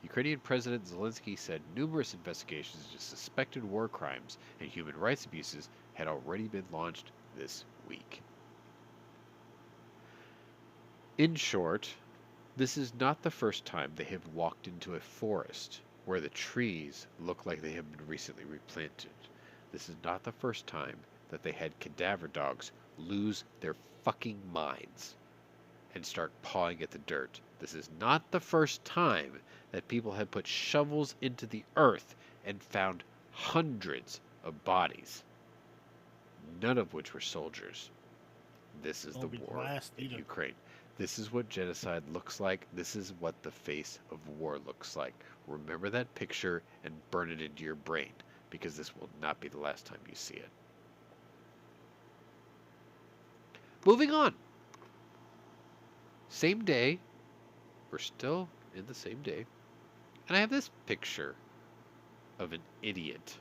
Ukrainian President Zelensky said numerous investigations into suspected war crimes and human rights abuses had already been launched this week. In short, this is not the first time they have walked into a forest where the trees look like they have been recently replanted. This is not the first time that they had cadaver dogs lose their fucking minds and start pawing at the dirt. This is not the first time that people have put shovels into the earth and found hundreds of bodies, none of which were soldiers. This is the war in Ukraine. This is what genocide looks like. This is what the face of war looks like. Remember that picture and burn it into your brain, because this will not be the last time you see it. Moving on. Same day. We're still in the same day. And I have this picture of an idiot.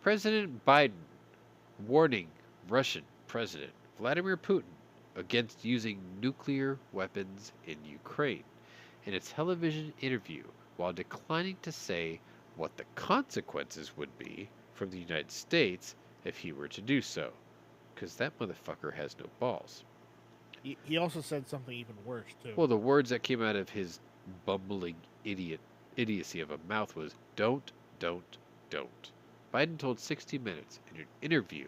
President Biden warning Russian President Vladimir Putin against using nuclear weapons in Ukraine in a television interview while declining to say what the consequences would be from the United States if he were to do so. Because that motherfucker has no balls. He also said something even worse, too. Well, the words that came out of his bumbling idiocy of a mouth was, don't. Biden told 60 Minutes in an interview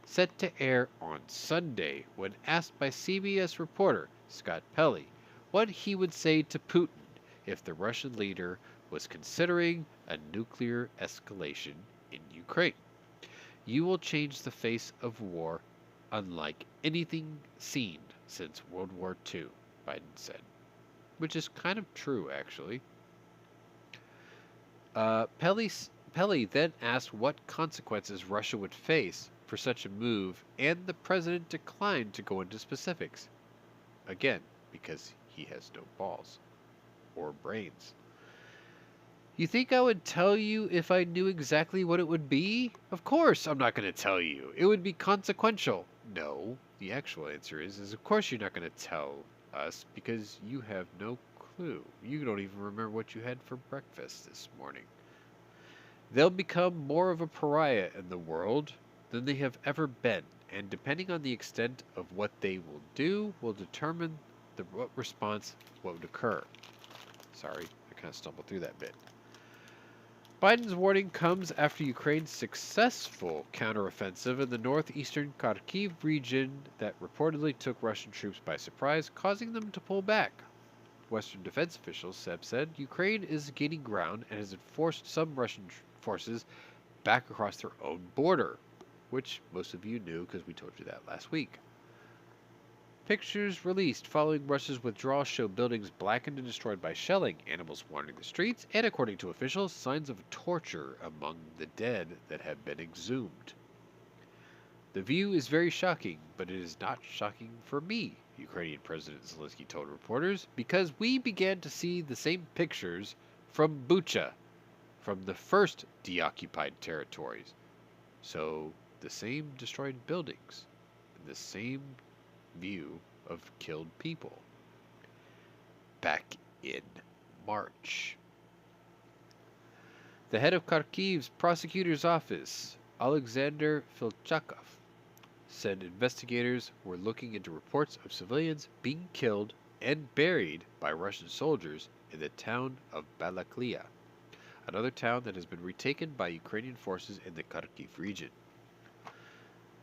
set to air on Sunday when asked by CBS reporter Scott Pelley what he would say to Putin if the Russian leader was considering a nuclear escalation in Ukraine. You will change the face of war unlike anything seen since World War II, Biden said. Which is kind of true, actually. Pelley then asked what consequences Russia would face for such a move, and the president declined to go into specifics. Again, because he has no balls. Or brains. You think I would tell you if I knew exactly what it would be? Of course I'm not going to tell you. It would be consequential. No, the actual answer is of course you're not going to tell us because you have no clue. You don't even remember what you had for breakfast this morning. They'll become more of a pariah in the world than they have ever been, and depending on the extent of what they will do will determine what response would occur. Sorry, I kind of stumbled through that bit. Biden's warning comes after Ukraine's successful counteroffensive in the northeastern Kharkiv region that reportedly took Russian troops by surprise, causing them to pull back. Western defense officials have said Ukraine is gaining ground and has enforced some Russian forces back across their own border, which most of you knew because we told you that last week. Pictures released following Russia's withdrawal show buildings blackened and destroyed by shelling, animals wandering the streets, and according to officials, signs of torture among the dead that have been exhumed. The view is very shocking, but it is not shocking for me, Ukrainian President Zelensky told reporters, because we began to see the same pictures from Bucha, from the first deoccupied territories. So, the same destroyed buildings, and the same view of killed people back in March. The head of Kharkiv's prosecutor's office, Alexander Filchakov, said investigators were looking into reports of civilians being killed and buried by Russian soldiers in the town of Balaklia, another town that has been retaken by Ukrainian forces in the Kharkiv region.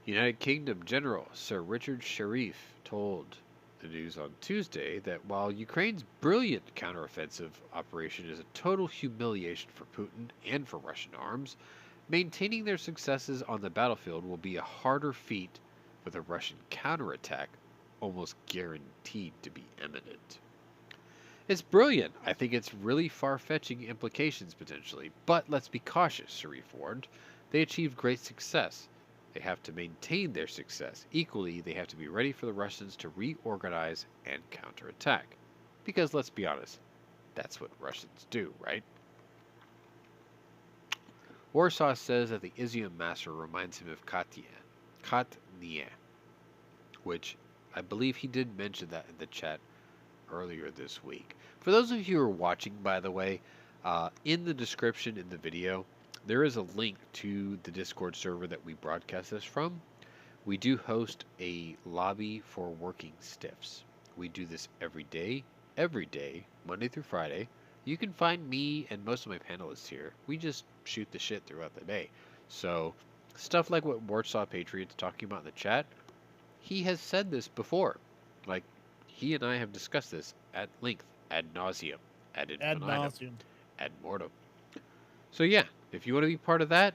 United Kingdom General Sir Richard Sharif told the news on Tuesday that while Ukraine's brilliant counteroffensive operation is a total humiliation for Putin and for Russian arms, maintaining their successes on the battlefield will be a harder feat, with a Russian counterattack almost guaranteed to be imminent. It's brilliant. I think it's really far-fetching implications potentially, but let's be cautious, Sharif warned. They achieved great success. They have to maintain their success. Equally, they have to be ready for the Russians to reorganize and counterattack. Because let's be honest, that's what Russians do, right? Warsaw says that the Izium massacre reminds him of Katnia, which I believe he did mention that in the chat earlier this week. For those of you who are watching, by the way, in the description in the video, there is a link to the Discord server that we broadcast this from. We do host a lobby for working stiffs. We do this every day, Monday through Friday. You can find me and most of my panelists here. We just shoot the shit throughout the day. So, stuff like what Warsaw Patriot's talking about in the chat, he has said this before. Like, he and I have discussed this at length, ad nauseum, ad infinitum, ad mortem. So yeah, if you want to be part of that,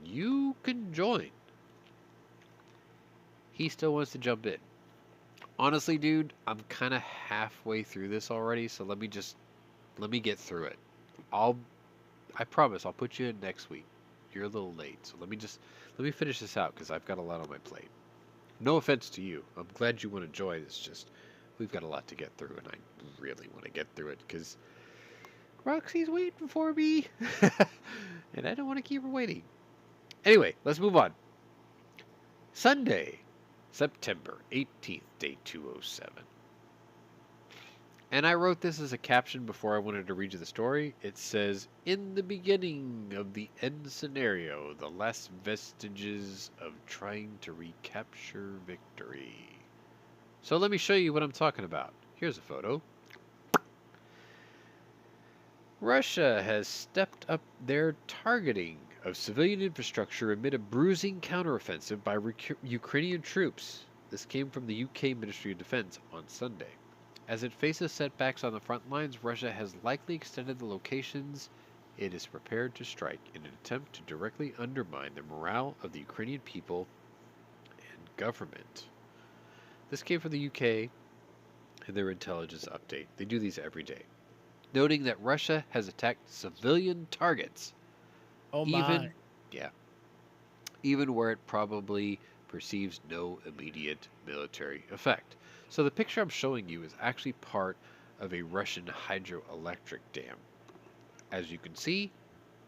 you can join. He still wants to jump in. Honestly, dude, I'm kind of halfway through this already, so let me get through it. I promise I'll put you in next week. You're a little late, so let me finish this out because I've got a lot on my plate. No offense to you. I'm glad you want to join. It's just we've got a lot to get through, and I really want to get through it because Roxy's waiting for me, and I don't want to keep her waiting. Anyway, let's move on. Sunday, September 18th, day 207. And I wrote this as a caption before I wanted to read you the story. It says, in the beginning of the end scenario, the last vestiges of trying to recapture victory. So let me show you what I'm talking about. Here's a photo. Russia has stepped up their targeting of civilian infrastructure amid a bruising counteroffensive by Ukrainian troops. This came from the UK Ministry of Defense on Sunday. As it faces setbacks on the front lines, Russia has likely extended the locations it is prepared to strike in an attempt to directly undermine the morale of the Ukrainian people and government. This came from the UK in their intelligence update. They do these every day. Noting that Russia has attacked civilian targets. Oh my. Even where it probably perceives no immediate military effect. So the picture I'm showing you is actually part of a Russian hydroelectric dam. As you can see,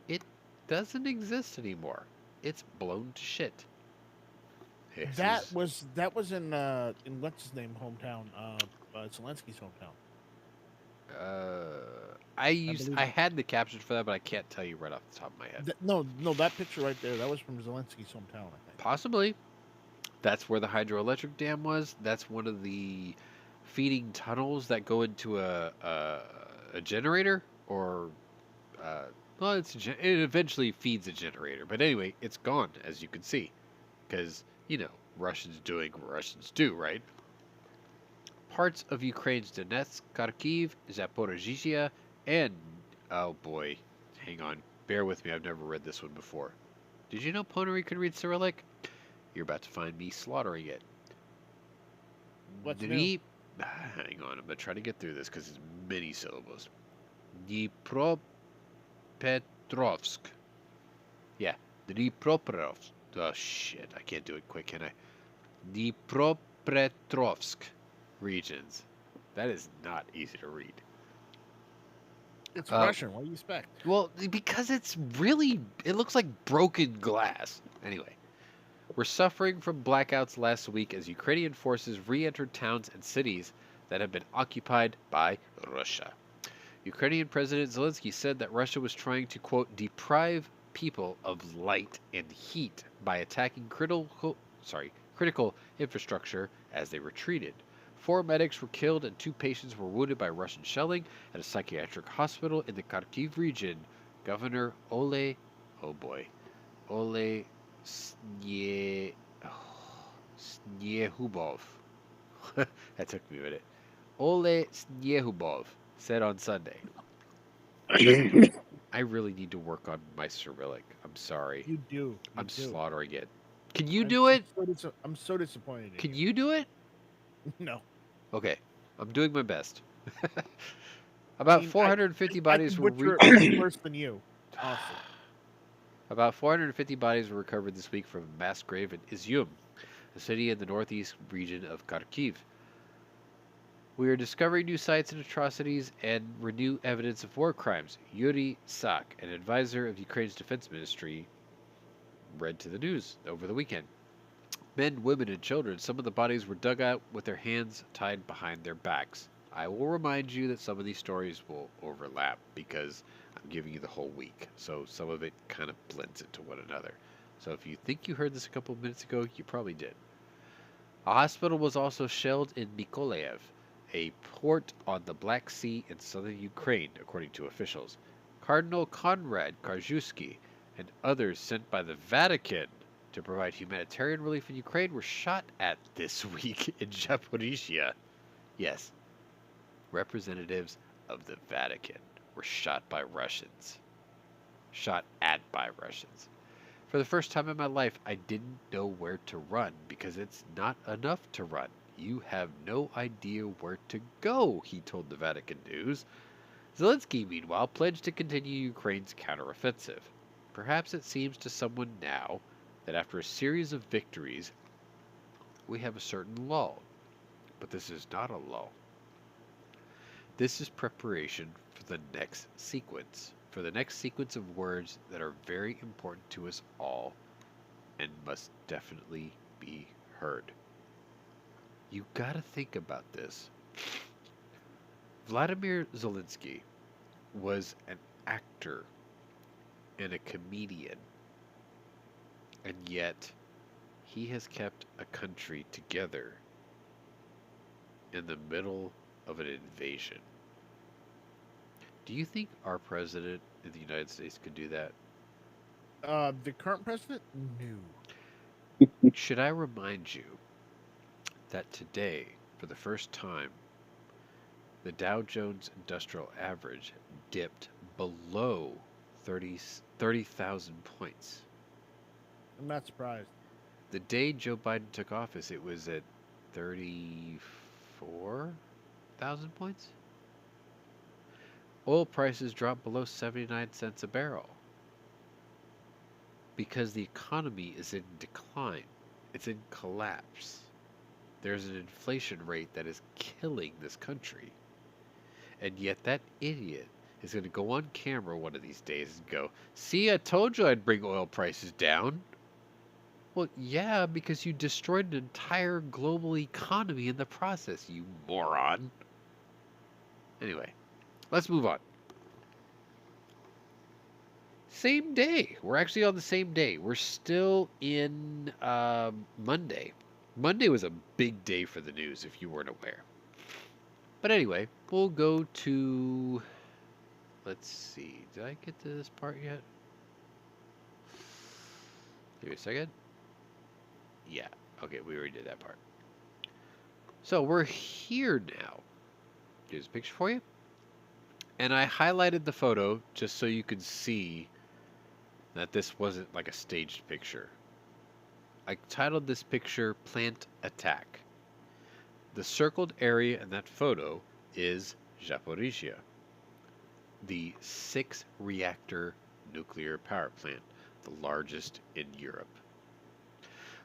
it doesn't exist anymore. It's blown to shit. That was in what's his name hometown, Zelensky's hometown. I had the caption for that, but I can't tell you right off the top of my head. No, that picture right there, that was from Zelensky's hometown, I think. Possibly. That's where the hydroelectric dam was. That's one of the feeding tunnels that go into a generator, or well, it eventually feeds a generator. But anyway, it's gone, as you can see, because Russians doing what Russians do, right? Parts of Ukraine's Donetsk, Kharkiv, Zaporizhzhia, and oh boy, hang on, bear with me. I've never read this one before. Did you know Pwnery could read Cyrillic? You're about to find me slaughtering it. What's new? Hang on, I'm going to try to get through this because it's many syllables. Dnipropetrovsk. Yeah, Dnipropetrovsk. Oh shit, I can't do it quick, can I? Dnipropetrovsk regions. That is not easy to read. It's Russian. What do you expect? Well, because it looks like broken glass. Anyway. We're suffering from blackouts last week as Ukrainian forces re-entered towns and cities that have been occupied by Russia. Ukrainian President Zelensky said that Russia was trying to, quote, deprive people of light and heat by attacking critical infrastructure as they retreated. 4 medics were killed and 2 patients were wounded by Russian shelling at a psychiatric hospital in the Kharkiv region. Governor Ole, oh boy, Ole Snyehubov, that took me a minute. Ole Snyehubov said on Sunday, I really need to work on my Cyrillic. I'm sorry. You do. I'm slaughtering it. Can you I'm do it? I'm so disappointed. In Can you do it? No. Okay, I'm doing my best. About 450 bodies were worse than you. Awesome. About 450 bodies were recovered this week from a mass grave in Izium, a city in the northeast region of Kharkiv. We are discovering new sites and atrocities and renew evidence of war crimes. Yuri Sak, an advisor of Ukraine's defense ministry, read to the news over the weekend. Men, women, and children, some of the bodies were dug out with their hands tied behind their backs. I will remind you that some of these stories will overlap because I'm giving you the whole week, so some of it kind of blends into one another. So if you think you heard this a couple of minutes ago, you probably did. A hospital was also shelled in Mykolaiv, a port on the Black Sea in southern Ukraine, according to officials. Cardinal Konrad Karczewski and others sent by the Vatican to provide humanitarian relief in Ukraine were shot at this week in Zaporizhia. Yes, representatives of the Vatican were shot by Russians. Shot at by Russians. For the first time in my life, I didn't know where to run because it's not enough to run. You have no idea where to go, he told the Vatican News. Zelensky, meanwhile, pledged to continue Ukraine's counteroffensive. Perhaps it seems to someone now that after a series of victories, we have a certain lull. But this is not a lull. This is preparation for the next sequence. For the next sequence of words that are very important to us all and must definitely be heard. You gotta think about this. Vladimir Zelensky was an actor and a comedian, and yet he has kept a country together in the middle of an invasion. Do you think our president in the United States could do that? The current president? No. Should I remind you that today, for the first time, the Dow Jones Industrial Average dipped below 30,000 points. I'm not surprised. The day Joe Biden took office, it was at 34,000 points. Oil prices dropped below 79 cents a barrel because the economy is in decline. It's in collapse. There's an inflation rate that is killing this country. And yet that idiot is going to go on camera one of these days and go, see, I told you I'd bring oil prices down. Well, yeah, because you destroyed an entire global economy in the process, you moron. Anyway, let's move on. Same day. We're actually on the same day. We're still in Monday. Monday was a big day for the news, if you weren't aware. But anyway, we'll go to... Let's see. Did I get to this part yet? Give me a second. Yeah. Okay, we already did that part. So we're here now. Here's a picture for you. And I highlighted the photo just so you could see that this wasn't like a staged picture. I titled this picture Plant Attack. The circled area in that photo is Zaporizhia, the 6-reactor nuclear power plant, the largest in Europe.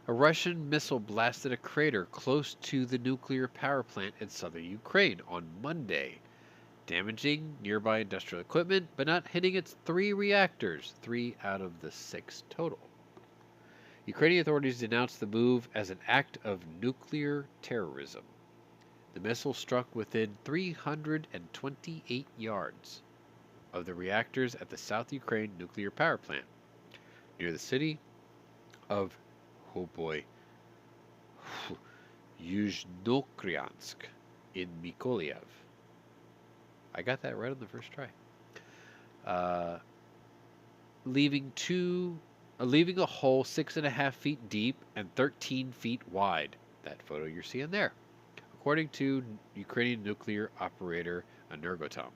A Russian missile blasted a crater close to the nuclear power plant in southern Ukraine on Monday, damaging nearby industrial equipment, but not hitting its 3 reactors, 3 out of the 6 total. Ukrainian authorities denounced the move as an act of nuclear terrorism. The missile struck within 328 yards of the reactors at the South Ukraine nuclear power plant, near the city of, oh boy, Yuzhnokriansk in Mykolaiv. I got that right on the first try. Uh, leaving leaving a hole 6.5 feet deep and 13 feet wide. That photo you're seeing there, according to Ukrainian nuclear operator Energoatom.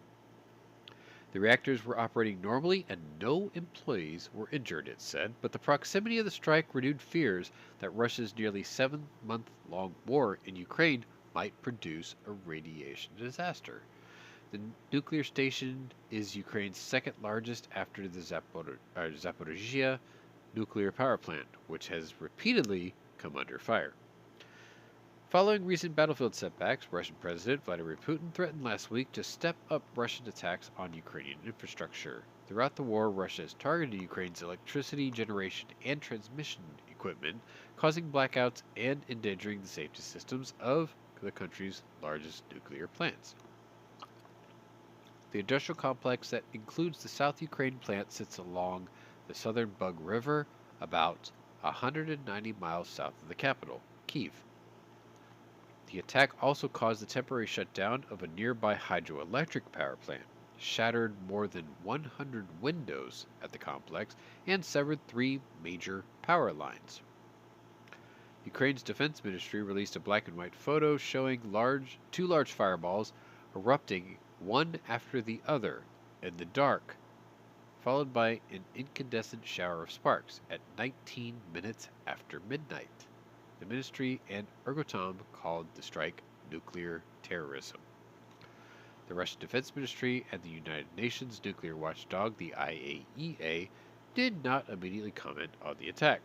The reactors were operating normally and no employees were injured, it said, but the proximity of the strike renewed fears that Russia's nearly 7-month-long war in Ukraine might produce a radiation disaster. The nuclear station is Ukraine's second largest after the Zaporizhia nuclear power plant, which has repeatedly come under fire. Following recent battlefield setbacks, Russian President Vladimir Putin threatened last week to step up Russian attacks on Ukrainian infrastructure. Throughout the war, Russia has targeted Ukraine's electricity generation and transmission equipment, causing blackouts and endangering the safety systems of the country's largest nuclear plants. The industrial complex that includes the South Ukraine plant sits along the southern Bug River, about 190 miles south of the capital, Kyiv. The attack also caused the temporary shutdown of a nearby hydroelectric power plant, shattered more than 100 windows at the complex, and severed 3 major power lines. Ukraine's defense ministry released a black and white photo showing 2 large fireballs erupting one after the other in the dark, followed by an incandescent shower of sparks at 19 minutes after midnight. The ministry and Energoatom called the strike nuclear terrorism. The Russian Defense Ministry and the United Nations nuclear watchdog, the IAEA, did not immediately comment on the attack.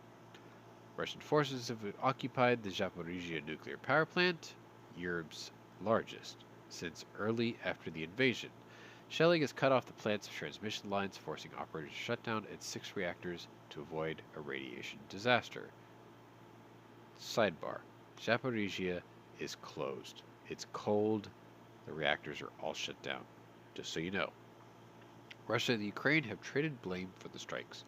Russian forces have occupied the Zaporizhia nuclear power plant, Europe's largest, since early after the invasion. Shelling has cut off the plant's transmission lines, forcing operators to shut down its 6 reactors to avoid a radiation disaster. Sidebar: Zaporizhia is closed. It's cold. The reactors are all shut down. Just so you know. Russia and the Ukraine have traded blame for the strikes.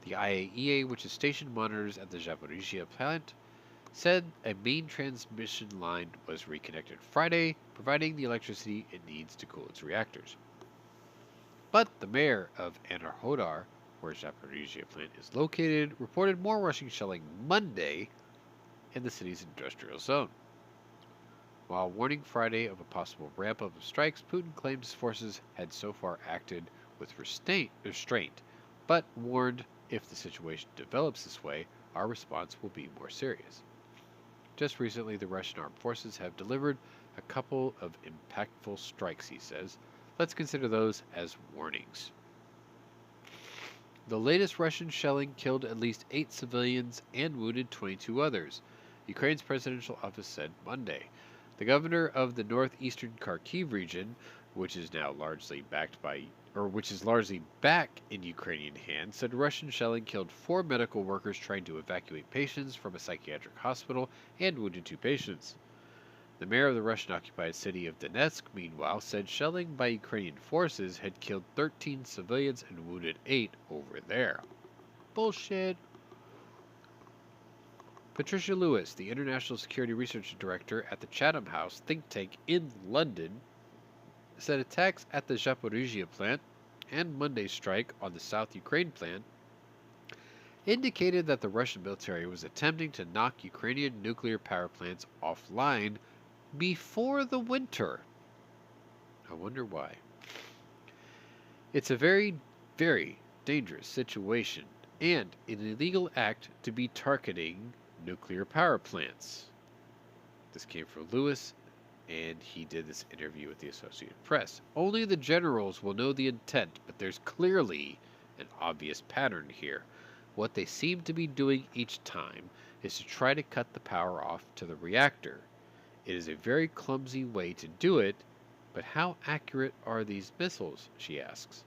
The IAEA, which is stationed monitors at the Zaporizhia plant, said a main transmission line was reconnected Friday, providing the electricity it needs to cool its reactors. But the mayor of Enerhodar, where Zaporizhia plant is located, reported more Russian shelling Monday in the city's industrial zone. While warning Friday of a possible ramp-up of strikes, Putin claimed his forces had so far acted with restraint, but warned if the situation develops this way, our response will be more serious. Just recently, the Russian armed forces have delivered a couple of impactful strikes, he says. Let's consider those as warnings. The latest Russian shelling killed at least 8 civilians and wounded 22 others, Ukraine's presidential office said Monday. The governor of the northeastern Kharkiv region, which is largely back in Ukrainian hands, said Russian shelling killed 4 medical workers trying to evacuate patients from a psychiatric hospital and wounded 2 patients. The mayor of the Russian-occupied city of Donetsk, meanwhile, said shelling by Ukrainian forces had killed 13 civilians and wounded 8 over there. Bullshit. Patricia Lewis, the International Security Research Director at the Chatham House think tank in London, said attacks at the Zaporizhia plant and Monday's strike on the South Ukraine plant indicated that the Russian military was attempting to knock Ukrainian nuclear power plants offline before the winter. I wonder why. It's a very, very dangerous situation and an illegal act to be targeting nuclear power plants. This came from Lewis, and he did this interview with the Associated Press. Only the generals will know the intent, but there's clearly an obvious pattern here. What they seem to be doing each time is to try to cut the power off to the reactor. It is a very clumsy way to do it, but how accurate are these missiles, she asks.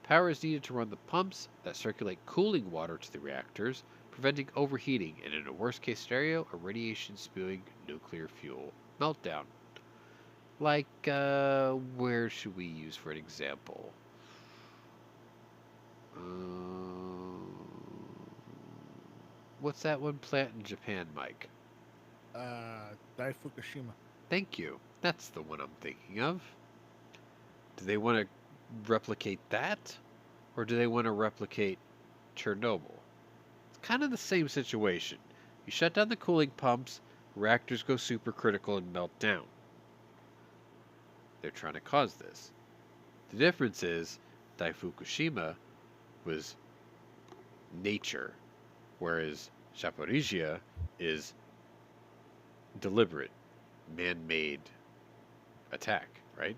Power is needed to run the pumps that circulate cooling water to the reactors, preventing overheating and, in a worst-case scenario, a radiation-spewing nuclear fuel meltdown. Like, where should we use for an example? What's that one plant in Japan, Mike? Dai Fukushima. Thank you. That's the one I'm thinking of. Do they want to replicate that? Or do they want to replicate Chernobyl? It's kind of the same situation. You shut down the cooling pumps, reactors go supercritical and melt down. They're trying to cause this. The difference is Dai Fukushima was nature, whereas Zaporizhia is deliberate, man-made attack, right?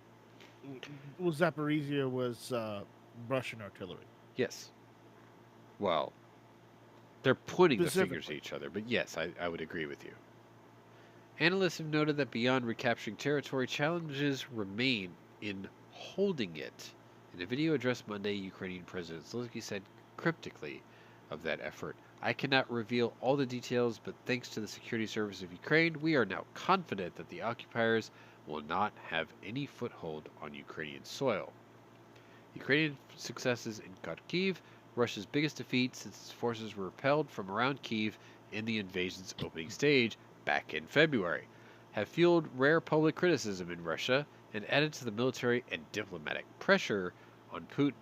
Well, Zaporizhia was Russian artillery. Yes. Well, they're pointing the fingers at Specifically. each other, but yes, I would agree with you. Analysts have noted that beyond recapturing territory, challenges remain in holding it. In a video addressed Monday, Ukrainian President Zelensky said cryptically of that effort, "I cannot reveal all the details, but thanks to the security service of Ukraine, we are now confident that the occupiers will not have any foothold on Ukrainian soil." Ukrainian successes in Kharkiv, Russia's biggest defeat since its forces were repelled from around Kiev in the invasion's opening stage back in February, have fueled rare public criticism in Russia and added to the military and diplomatic pressure on Putin.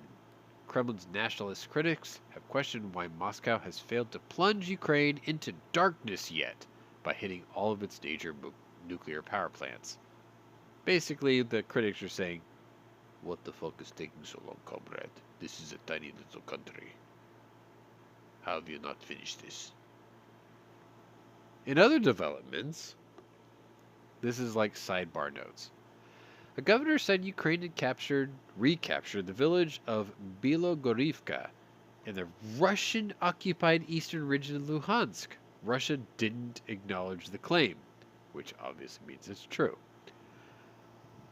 Kremlin's nationalist critics have questioned why Moscow has failed to plunge Ukraine into darkness yet by hitting all of its major nuclear power plants. Basically, the critics are saying, "What the fuck is taking so long, comrade? This is a tiny little country. How have you not finished this?" In other developments, this is like sidebar notes. A governor said Ukraine had recaptured the village of Bilogorivka in the Russian-occupied eastern region of Luhansk. Russia didn't acknowledge the claim, which obviously means it's true.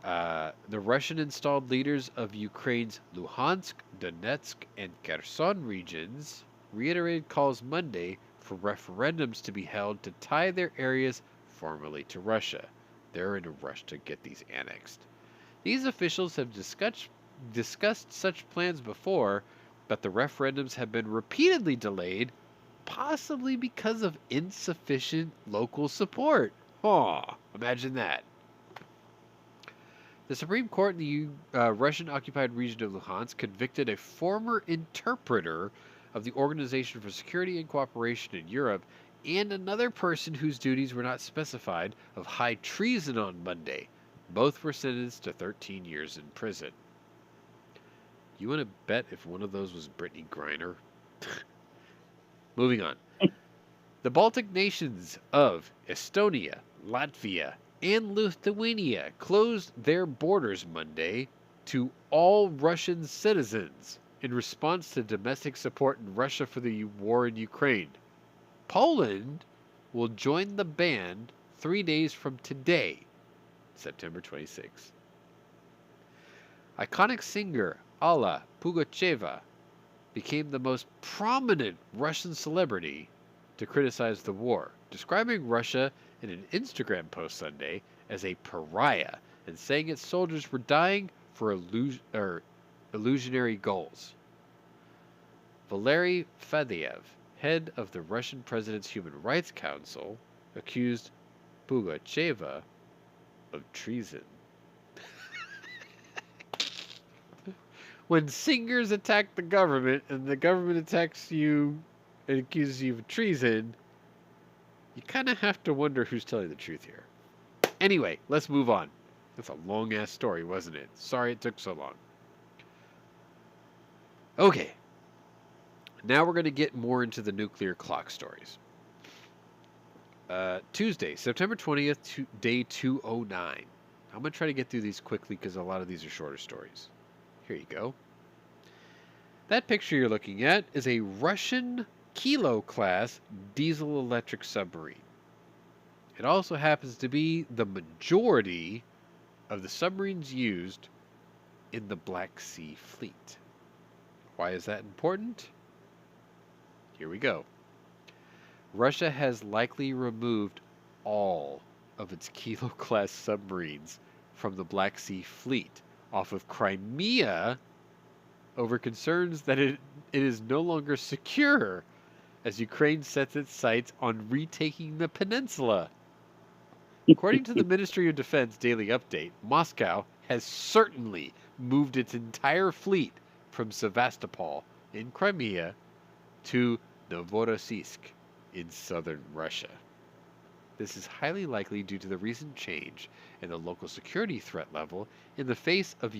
The Russian-installed leaders of Ukraine's Luhansk, Donetsk, and Kherson regions reiterated calls Monday for referendums to be held to tie their areas formally to Russia. They're in a rush to get these annexed. These officials have discussed such plans before, but the referendums have been repeatedly delayed, possibly because of insufficient local support. Imagine that. The Supreme Court in the Russian-occupied region of Luhansk convicted a former interpreter of the Organization for Security and Cooperation in Europe and another person whose duties were not specified of high treason on Monday. Both were sentenced to 13 years in prison. You want to bet if one of those was Brittany Griner? Moving on. The Baltic nations of Estonia, Latvia, and Lithuania closed their borders Monday to all Russian citizens in response to domestic support in Russia for the war in Ukraine. Poland will join the ban 3 days from today, September 26th. Iconic singer Alla Pugacheva became the most prominent Russian celebrity to criticize the war, describing Russia in an Instagram post Sunday as a pariah and saying its soldiers were dying for illusionary goals. Valery Fedyaev, head of the Russian President's Human Rights Council, accused Pugacheva of treason. When singers attack the government and the government attacks you and accuses you of treason, you kind of have to wonder who's telling the truth here. Anyway, let's move on. That's a long-ass story, wasn't it? Sorry it took so long. Okay. Now we're going to get more into the nuclear clock stories. Tuesday, September 20th, day 209. I'm going to try to get through these quickly because a lot of these are shorter stories. Here you go. That picture you're looking at is a Russian Kilo-class diesel-electric submarine. It also happens to be the majority of the submarines used in the Black Sea Fleet. Why is that important? Here we go. Russia has likely removed all of its Kilo-class submarines from the Black Sea Fleet off of Crimea over concerns that it is no longer secure as Ukraine sets its sights on retaking the peninsula. According to the Ministry of Defense Daily Update, Moscow has certainly moved its entire fleet from Sevastopol in Crimea to Novorossiysk in southern Russia. This is highly likely due to the recent change in the local security threat level in the face of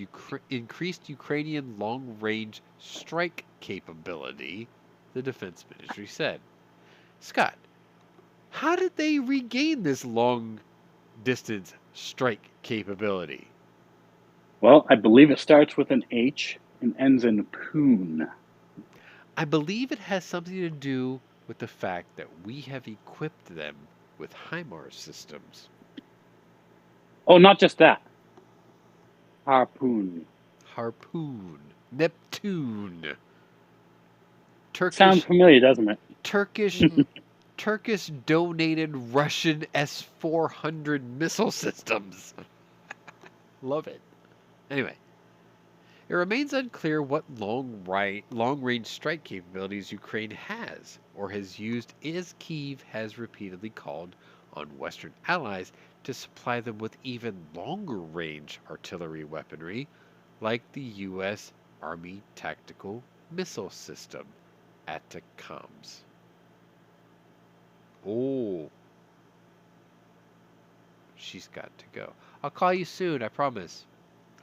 increased Ukrainian long-range strike capability, the Defense Ministry said. Scott, how did they regain this long-distance strike capability? Well, I believe it starts with an H and ends in poon. I believe it has something to do with the fact that we have equipped them with HIMARS systems. Oh, not just that. Harpoon. Harpoon. Neptune. Turkish. Sounds familiar, doesn't it? Turkish donated Russian S-400 missile systems. Love it. Anyway, it remains unclear what long-range strike capabilities Ukraine has or has used, as Kyiv has repeatedly called on Western allies to supply them with even longer-range artillery weaponry, like the U.S. Army Tactical Missile System, ATACMS. Oh. She's got to go. I'll call you soon, I promise.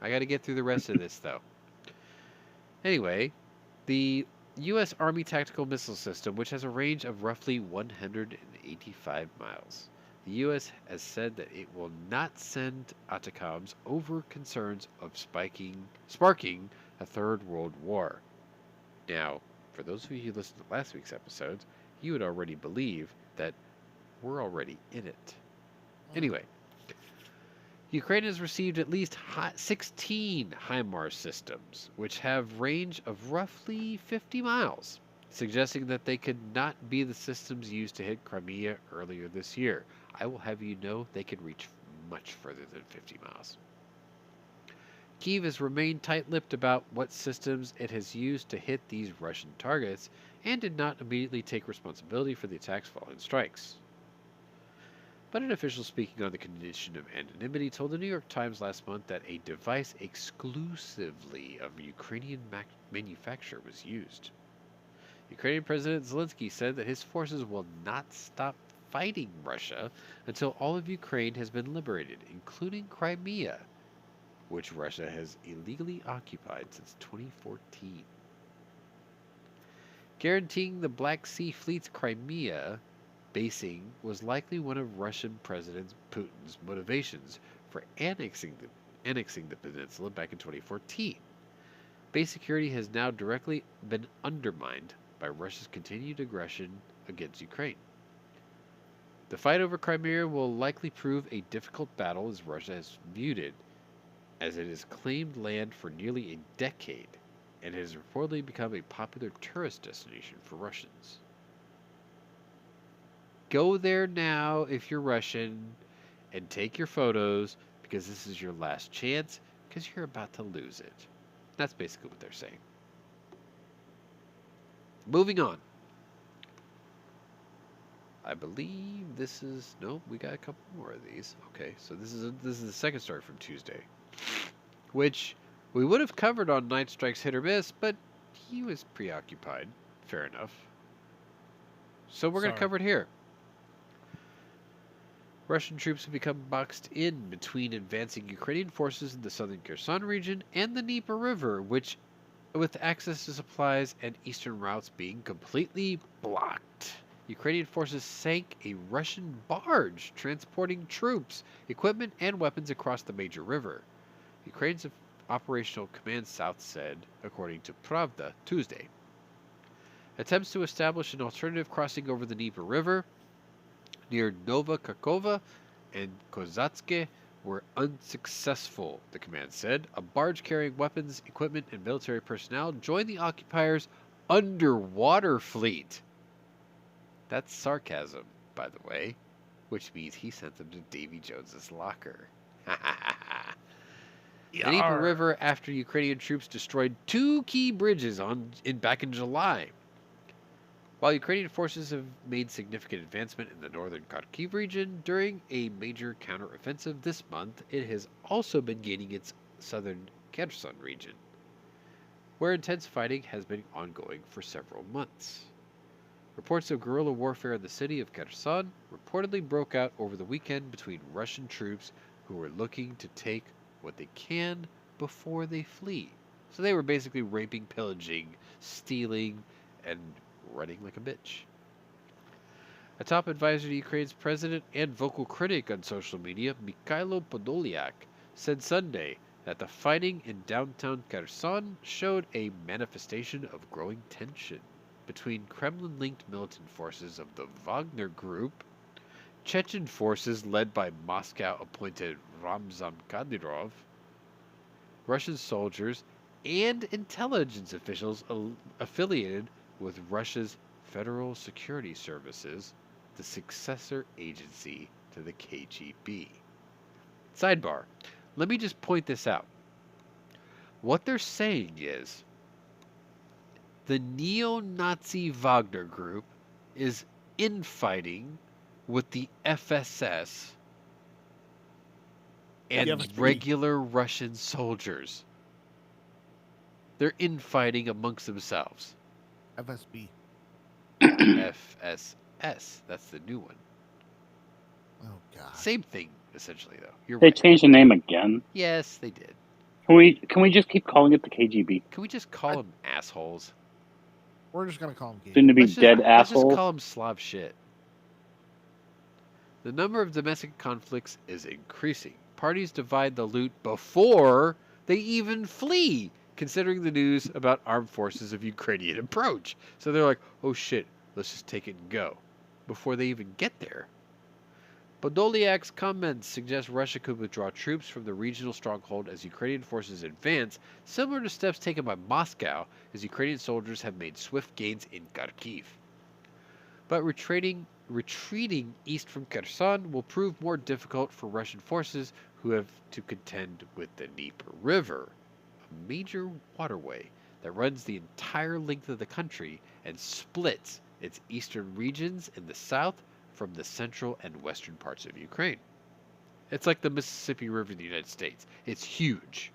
I got to get through the rest of this, though. Anyway, the U.S. Army Tactical Missile System, which has a range of roughly 185 miles. The U.S. has said that it will not send ATACMS over concerns of sparking a third world war. Now, for those of you who listened to last week's episodes, you would already believe that we're already in it. Anyway, Ukraine has received at least 16 HIMARS systems, which have range of roughly 50 miles, suggesting that they could not be the systems used to hit Crimea earlier this year. I will have you know they can reach much further than 50 miles. Kyiv has remained tight-lipped about what systems it has used to hit these Russian targets and did not immediately take responsibility for the attacks following strikes. But an official speaking on the condition of anonymity told the New York Times last month that a device exclusively of Ukrainian manufacture was used. Ukrainian President Zelensky said that his forces will not stop fighting Russia until all of Ukraine has been liberated, including Crimea, which Russia has illegally occupied since 2014. Guaranteeing the Black Sea Fleet's Crimea basing was likely one of Russian President Putin's motivations for annexing the peninsula back in 2014. Base security has now directly been undermined by Russia's continued aggression against Ukraine. The fight over Crimea will likely prove a difficult battle as Russia has viewed it, as it has claimed land for nearly a decade and has reportedly become a popular tourist destination for Russians. Go there now if you're Russian and take your photos because this is your last chance because you're about to lose it. That's basically what they're saying. Moving on. I believe this is... Nope, we got a couple more of these. Okay, so this is the second story from Tuesday, which we would have covered on Night Strikes Hit or Miss, but he was preoccupied. Fair enough. So we're going to cover it here. Russian troops have become boxed in between advancing Ukrainian forces in the southern Kherson region and the Dnieper River, which, with access to supplies and eastern routes being completely blocked. Ukrainian forces sank a Russian barge transporting troops, equipment, and weapons across the major river. Ukraine's operational command south said, according to Pravda, Tuesday. Attempts to establish an alternative crossing over the Dnieper River near Nova Kakova and Kozatske were unsuccessful, the command said. A barge carrying weapons, equipment, and military personnel joined the occupiers' underwater fleet. That's sarcasm, by the way, which means he sent them to Davy Jones's locker. The Dnieper River after Ukrainian troops destroyed 2 key bridges back in July. While Ukrainian forces have made significant advancement in the northern Kharkiv region during a major counteroffensive this month, it has also been gaining its southern Kherson region, where intense fighting has been ongoing for several months. Reports of guerrilla warfare in the city of Kherson reportedly broke out over the weekend between Russian troops who were looking to take what they can before they flee. So they were basically raping, pillaging, stealing, and running like a bitch. A top advisor to Ukraine's president and vocal critic on social media, Mikhailo Podolyak, said Sunday that the fighting in downtown Kherson showed a manifestation of growing tension between Kremlin-linked militant forces of the Wagner Group, Chechen forces led by Moscow-appointed Ramzan Kadyrov, Russian soldiers, and intelligence officials affiliated with Russia's Federal Security Services, the successor agency to the KGB. Sidebar, let me just point this out. What they're saying is the neo-Nazi Wagner Group is infighting with the FSS and FSB. regular Russian soldiers. They're infighting amongst themselves. FSB. FSS, that's the new one. Oh God. Same thing, essentially, though. You're They right. changed the name again. Yes, they did. Can we just keep calling it the KGB? Can we just call them assholes? We're just gonna call him Soon to gay. be Let's dead just assholes. call them Slav shit. The number of domestic conflicts is increasing. Parties divide the loot before they even flee, considering the news about armed forces of Ukrainian approach. So they're like, oh shit, let's just take it and go, before they even get there. Podolyak's comments suggest Russia could withdraw troops from the regional stronghold as Ukrainian forces advance, similar to steps taken by Moscow as Ukrainian soldiers have made swift gains in Kharkiv. But retreating east from Kherson will prove more difficult for Russian forces who have to contend with the Dnieper River, a major waterway that runs the entire length of the country and splits its eastern regions in the south from the central and western parts of Ukraine. It's like the Mississippi River in the United States. It's huge.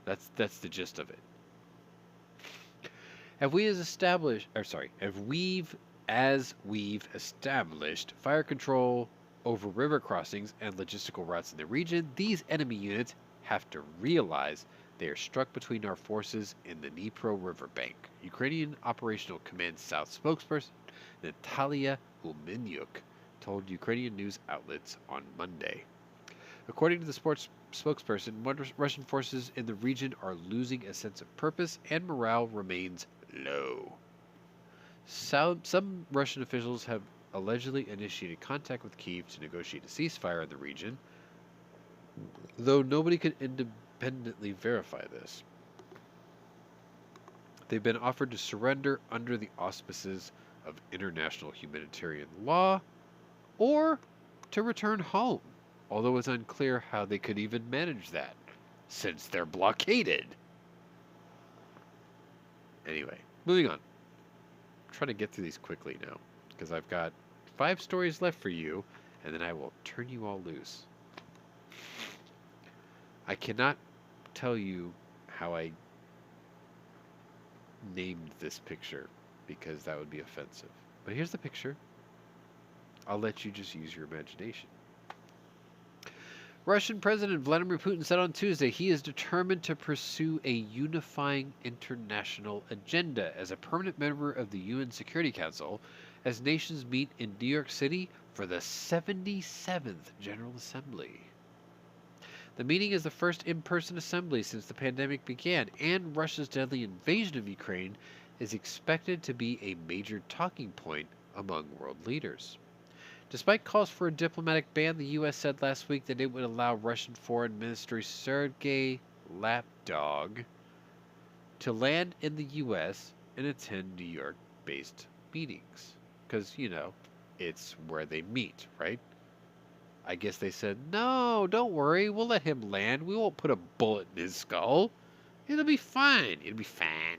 That's the gist of it. As we've established fire control over river crossings and logistical routes in the region, these enemy units have to realize they are struck between our forces in the Dnipro riverbank. Ukrainian Operational Command South spokesperson Natalia Umenyuk told Ukrainian news outlets on Monday. According to the sports spokesperson, Russian forces in the region are losing a sense of purpose and morale remains low. Some Russian officials have allegedly initiated contact with Kyiv to negotiate a ceasefire in the region, though nobody can independently verify this. They've been offered to surrender under the auspices of international humanitarian law or to return home, although it's unclear how they could even manage that since they're blockaded. Anyway, moving on. Try to get through these quickly now because I've got 5 stories left for you and then I will turn you all loose. I cannot tell you how I named this picture because that would be offensive. But here's the picture. I'll let you just use your imagination. Russian President Vladimir Putin said on Tuesday he is determined to pursue a unifying international agenda as a permanent member of the UN Security Council as nations meet in New York City for the 77th General Assembly. The meeting is the first in-person assembly since the pandemic began, and Russia's deadly invasion of Ukraine is expected to be a major talking point among world leaders. Despite calls for a diplomatic ban, the U.S. said last week that it would allow Russian Foreign Minister Sergei Lapdog to land in the U.S. and attend New York-based meetings. Because, you know, it's where they meet, right? I guess they said, no, don't worry, we'll let him land. We won't put a bullet in his skull. It'll be fine. It'll be fine.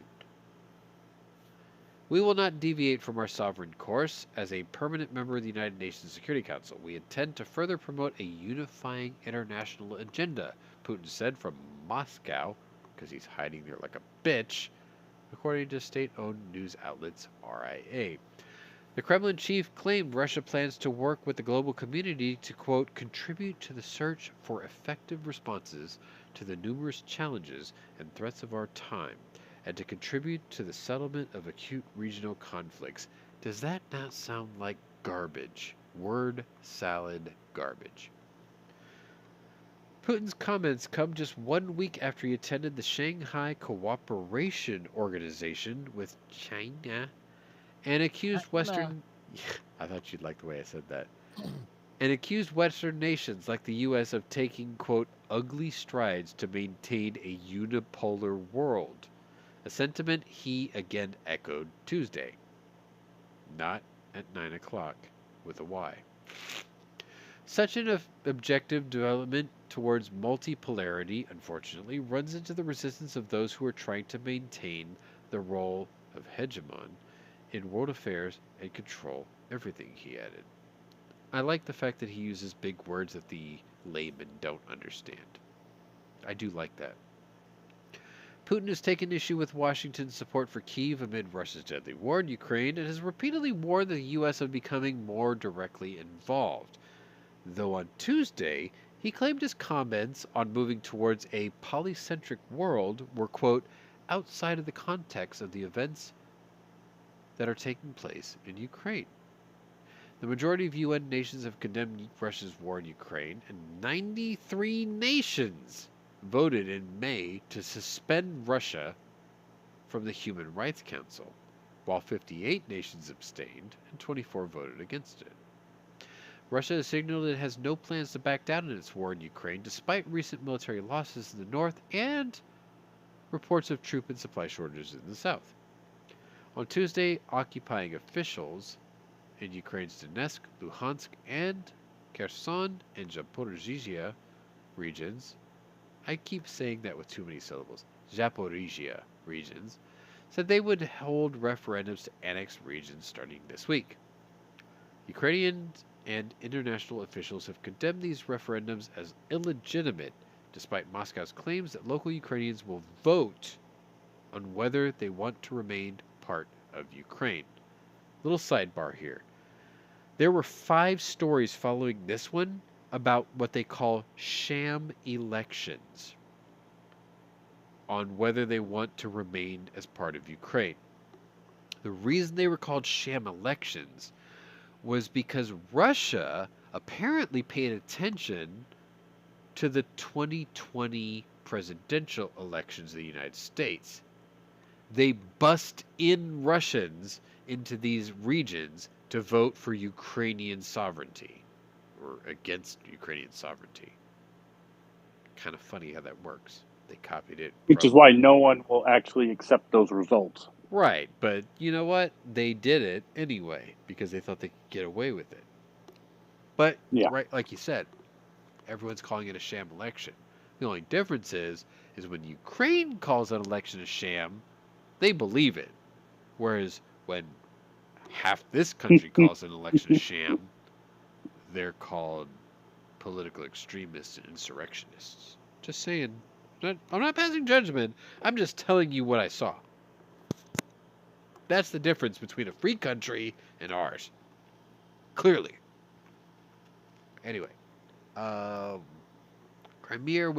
We will not deviate from our sovereign course. As a permanent member of the United Nations Security Council, we intend to further promote a unifying international agenda, Putin said from Moscow, because he's hiding there like a bitch, according to state-owned news outlets RIA. The Kremlin chief claimed Russia plans to work with the global community to, quote, contribute to the search for effective responses to the numerous challenges and threats of our time, and to contribute to the settlement of acute regional conflicts. Does that not sound like garbage? Word salad garbage. Putin's comments come just 1 week after he attended the Shanghai Cooperation Organization with China and accused Western... I thought you'd like the way I said that. And accused Western nations like the U.S. of taking, quote, ugly strides to maintain a unipolar world. A sentiment he again echoed Tuesday. Not at 9 o'clock, with a Y. Such an objective development towards multipolarity, unfortunately, runs into the resistance of those who are trying to maintain the role of hegemon in world affairs and control everything, he added. I like the fact that he uses big words that the laymen don't understand. I do like that. Putin has taken issue with Washington's support for Kyiv amid Russia's deadly war in Ukraine and has repeatedly warned the U.S. of becoming more directly involved. Though on Tuesday, he claimed his comments on moving towards a polycentric world were, quote, outside of the context of the events that are taking place in Ukraine. The majority of UN nations have condemned Russia's war in Ukraine, and 93 nations voted in May to suspend Russia from the Human Rights Council, while 58 nations abstained and 24 voted against it. Russia has signaled it has no plans to back down in its war in Ukraine, despite recent military losses in the north and reports of troop and supply shortages in the south. On Tuesday, occupying officials in Ukraine's Donetsk, Luhansk, and Kherson and Zaporizhzhia regions, I keep saying that with too many syllables, Zaporizhzhia regions, said they would hold referendums to annex regions starting this week. Ukrainian and international officials have condemned these referendums as illegitimate, despite Moscow's claims that local Ukrainians will vote on whether they want to remain part of Ukraine. Little sidebar here. There were 5 stories following this one about what they call sham elections on whether they want to remain as part of Ukraine. The reason they were called sham elections was because Russia apparently paid attention to the 2020 presidential elections of the United States. They bussed in Russians into these regions to vote for Ukrainian sovereignty, or against Ukrainian sovereignty. Kind of funny how that works. They copied it. Which is why no one will actually accept those results. Right, but you know what? They did it anyway because they thought they could get away with it. But, yeah, right, like you said, everyone's calling it a sham election. The only difference is when Ukraine calls an election a sham, they believe it. Whereas when half this country calls an election a sham, they're called political extremists and insurrectionists. Just saying. I'm not passing judgment. I'm just telling you what I saw. That's the difference between a free country and ours. Clearly. Anyway. Crimea,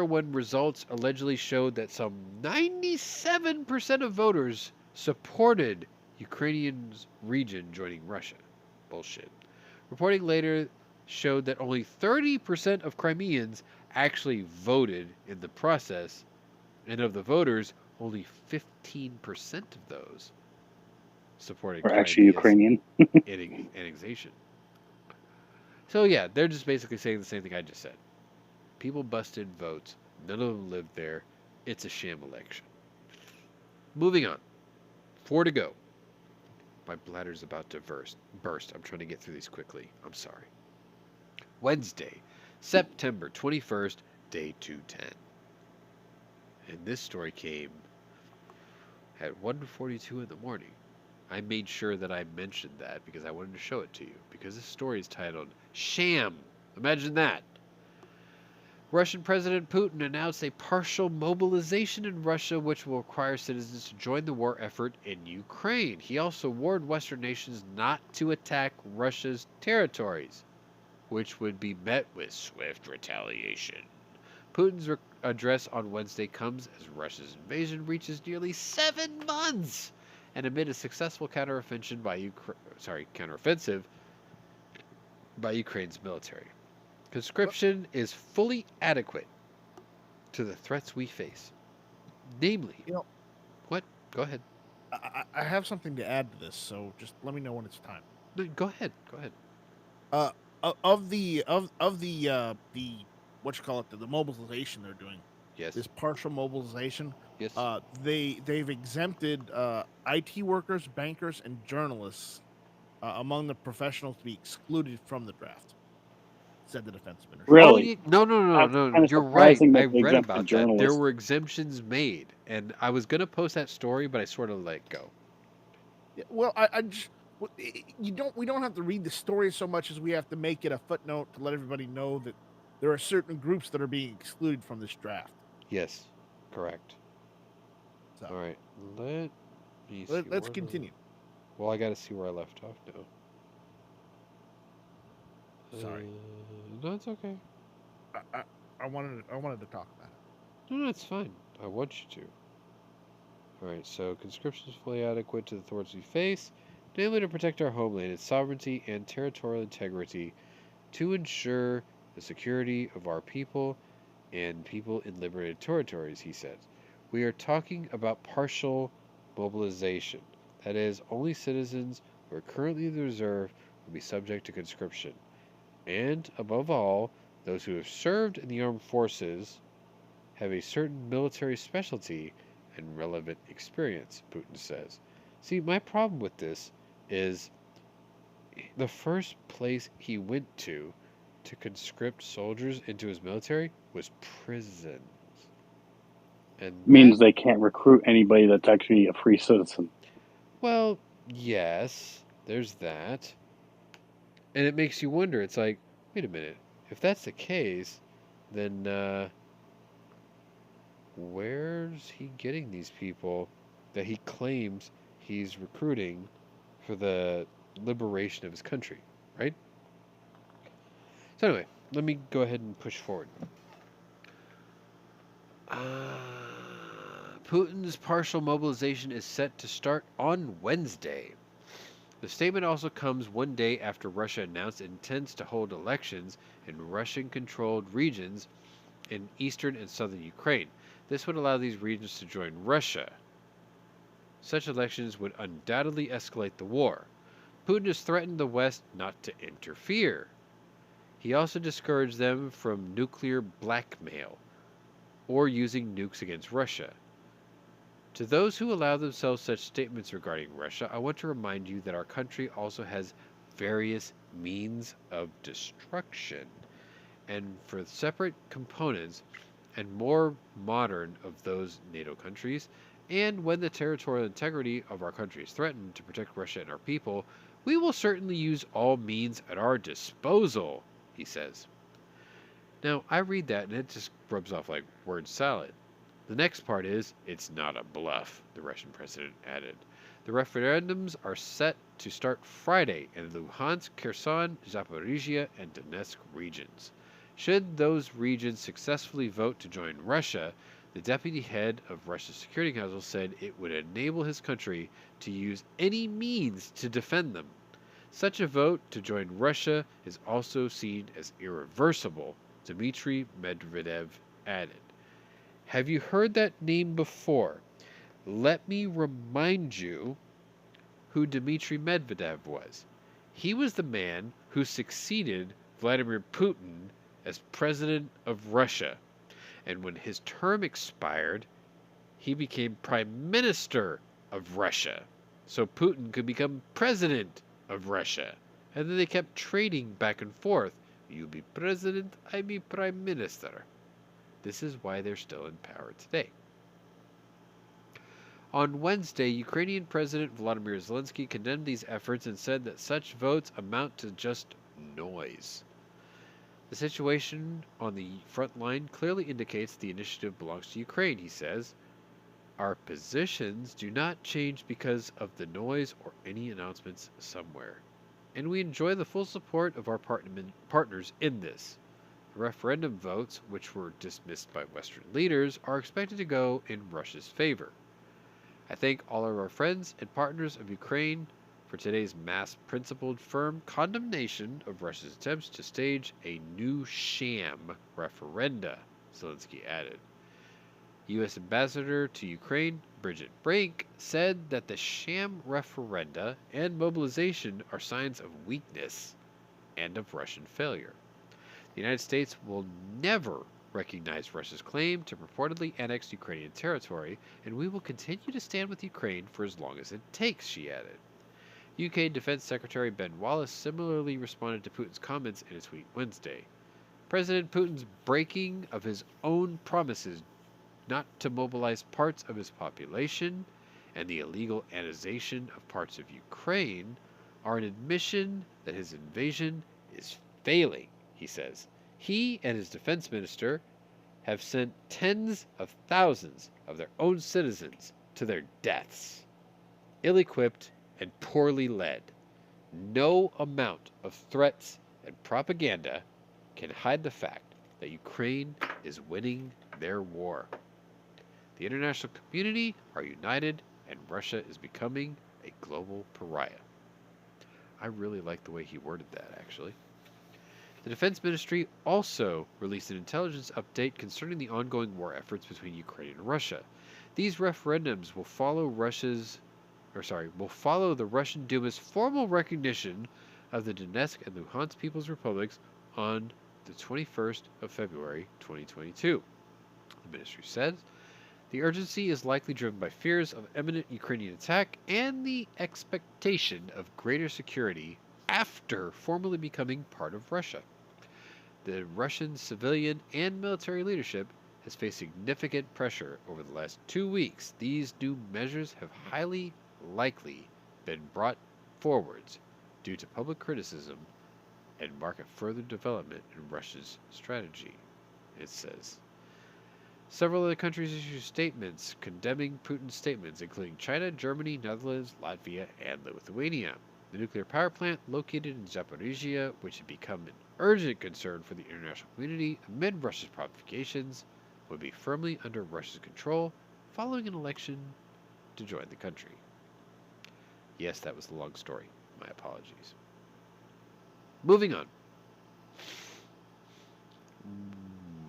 when results allegedly showed that some 97% of voters supported Ukrainian's region joining Russia. Bullshit. Reporting later showed that only 30% of Crimeans actually voted in the process, and of the voters, only 15% of those supported or actually Ukrainian annexation. So yeah, they're just basically saying the same thing I just said. People busted votes. None of them lived there. It's a sham election. Moving on. 4 to go. My bladder's about to burst. I'm trying to get through these quickly. I'm sorry. Wednesday, September 21st, day 210. And this story came at 1:42 in the morning. I made sure that I mentioned that because I wanted to show it to you, because this story is titled Sham. Imagine that. Russian President Putin announced a partial mobilization in Russia which will require citizens to join the war effort in Ukraine. He also warned Western nations not to attack Russia's territories, which would be met with swift retaliation. Putin's address on Wednesday comes as Russia's invasion reaches nearly 7 months, and amid a successful counteroffensive by Ukraine's military. Conscription is fully adequate to the threats we face. Namely, what? Go ahead. I have something to add to this, so just let me know when it's time. No, go ahead. Go ahead. Of the what you call it, the mobilization they're doing, Yes. this partial mobilization, Yes. they've exempted IT workers, bankers, and journalists among the professionals to be excluded from the draft, said the defense minister. Really? No. That's kinda You're right. surprising that I they read exempted about that. There journalists. were exemptions made, and I was gonna post that story, but I sort of let it go. Yeah, well, I just we don't have to read the story so much as we have to make it a footnote to let everybody know that there are certain groups that are being excluded from this draft. Yes. Correct. So All right. Let me see. let's where- continue. Well, I got to see where I left off now. Sorry. No, it's okay. I wanted to talk about it. No, it's fine. I want you to. Alright, so conscription is fully adequate to the threats we face, namely to protect our homeland, its sovereignty, and territorial integrity, to ensure the security of our people and people in liberated territories, he said. We are talking about partial mobilization. That is, only citizens who are currently in the reserve will be subject to conscription. And, above all, those who have served in the armed forces have a certain military specialty and relevant experience, Putin says. See, my problem with this is the first place he went to conscript soldiers into his military was prisons. And Means they can't recruit anybody that's actually a free citizen. well, yes, there's that. And it makes you wonder, it's like, wait a minute, if that's the case, then where's he getting these people that he claims he's recruiting for the liberation of his country, right? So anyway, let me go ahead and push forward. Putin's partial mobilization is set to start on Wednesday. The statement also comes one day after Russia announced it intends to hold elections in Russian-controlled regions in eastern and southern Ukraine. This would allow these regions to join Russia. Such elections would undoubtedly escalate the war. Putin has threatened the West not to interfere. He also discouraged them from nuclear blackmail or using nukes against Russia. To those who allow themselves such statements regarding Russia, I want to remind you that our country also has various means of destruction, and for separate components and more modern of those NATO countries, and when the territorial integrity of our country is threatened to protect Russia and our people, we will certainly use all means at our disposal, he says. Now, I read that and it just rubs off like word salad. The next part is, it's not a bluff, the Russian president added. The referendums are set to start Friday in the Luhansk, Kherson, Zaporizhia, and Donetsk regions. Should those regions successfully vote to join Russia, the deputy head of Russia's Security Council said it would enable his country to use any means to defend them. Such a vote to join Russia is also seen as irreversible, Dmitry Medvedev added. Have you heard that name before? Let me remind you who Dmitry Medvedev was. He was the man who succeeded Vladimir Putin as president of Russia. And when his term expired, he became prime minister of Russia. So Putin could become president of Russia. And then they kept trading back and forth. You be president, I be prime minister. This is why they're still in power today. On Wednesday, Ukrainian President Volodymyr Zelensky condemned these efforts and said that such votes amount to just noise. The situation on the front line clearly indicates the initiative belongs to Ukraine, he says. Our positions do not change because of the noise or any announcements somewhere, and we enjoy the full support of our partners in this. The referendum votes, which were dismissed by Western leaders, are expected to go in Russia's favor. I thank all of our friends and partners of Ukraine for today's mass-principled, firm condemnation of Russia's attempts to stage a new sham referenda, Zelensky added. U.S. Ambassador to Ukraine, Bridget Brink, said that the sham referenda and mobilization are signs of weakness and of Russian failure. The United States will never recognize Russia's claim to purportedly annex Ukrainian territory, and we will continue to stand with Ukraine for as long as it takes, she added. UK Defense Secretary Ben Wallace similarly responded to Putin's comments in a tweet Wednesday. President Putin's breaking of his own promises not to mobilize parts of his population and the illegal annexation of parts of Ukraine are an admission that his invasion is failing, he says. He and his defense minister have sent tens of thousands of their own citizens to their deaths, ill-equipped and poorly led. No amount of threats and propaganda can hide the fact that Ukraine is winning their war. The international community are united, and Russia is becoming a global pariah. I really like the way he worded that, actually. The Defense Ministry also released an intelligence update concerning the ongoing war efforts between Ukraine and Russia. These referendums will follow the Russian Duma's formal recognition of the Donetsk and Luhansk People's Republics on the 21st of February 2022. The ministry said the urgency is likely driven by fears of imminent Ukrainian attack and the expectation of greater security after formally becoming part of Russia. The Russian civilian and military leadership has faced significant pressure over the last 2 weeks. These new measures have highly likely been brought forwards due to public criticism and mark a further development in Russia's strategy, it says. Several other countries issued statements condemning Putin's statements, including China, Germany, Netherlands, Latvia, and Lithuania. The nuclear power plant located in Zaporizhia, which had become an urgent concern for the international community amid Russia's provocations, would be firmly under Russia's control following an election to join the country. Yes, that was the long story. My apologies. Moving on.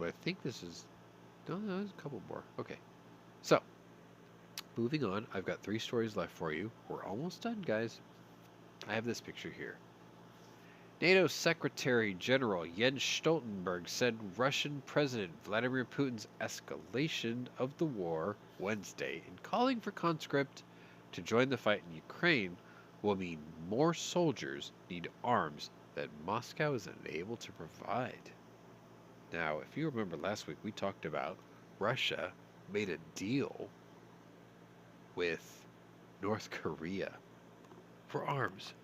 I think this is... No, there's a couple more. Okay. So, moving on. I've got 3 stories left for you. We're almost done, guys. I have this picture here. NATO Secretary General Jens Stoltenberg said Russian President Vladimir Putin's escalation of the war Wednesday in calling for conscript to join the fight in Ukraine will mean more soldiers need arms that Moscow is unable to provide. Now, if you remember last week, we talked about Russia made a deal with North Korea for arms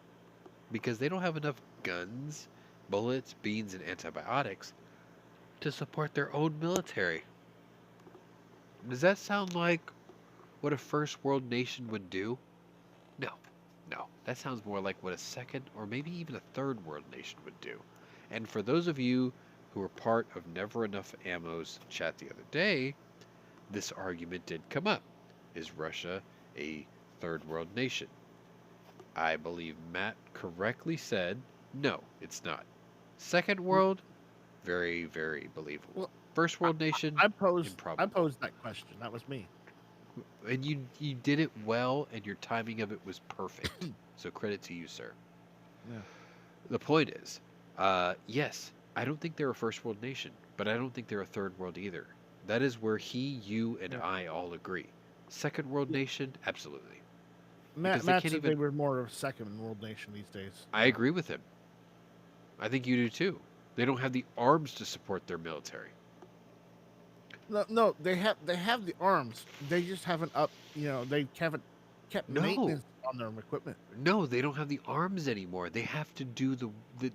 because they don't have enough guns, bullets, beans, and antibiotics to support their own military. Does that sound like what a first world nation would do? No. That sounds more like what a second or maybe even a third world nation would do. And for those of you who were part of Never Enough Ammo's chat the other day, this argument did come up. Is Russia a third world nation? I believe Matt correctly said, no, it's not. Second world, very, very believable. Well, First world nation, improbable. improbable. I posed that question. That was me. And you did it well, and your timing of it was perfect. So credit to you, sir. Yeah. The point is, yes, I don't think they're a first world nation, but I don't think they're a third world either. That is where he, you, and I all agree. Second world nation, absolutely. Matt they said can't they even- were more of a second world nation these days. I agree with him. I think you do too. They don't have the arms to support their military. No, they have the arms. They just haven't they haven't kept No, maintenance on their equipment. no, they don't have the arms anymore. They have to do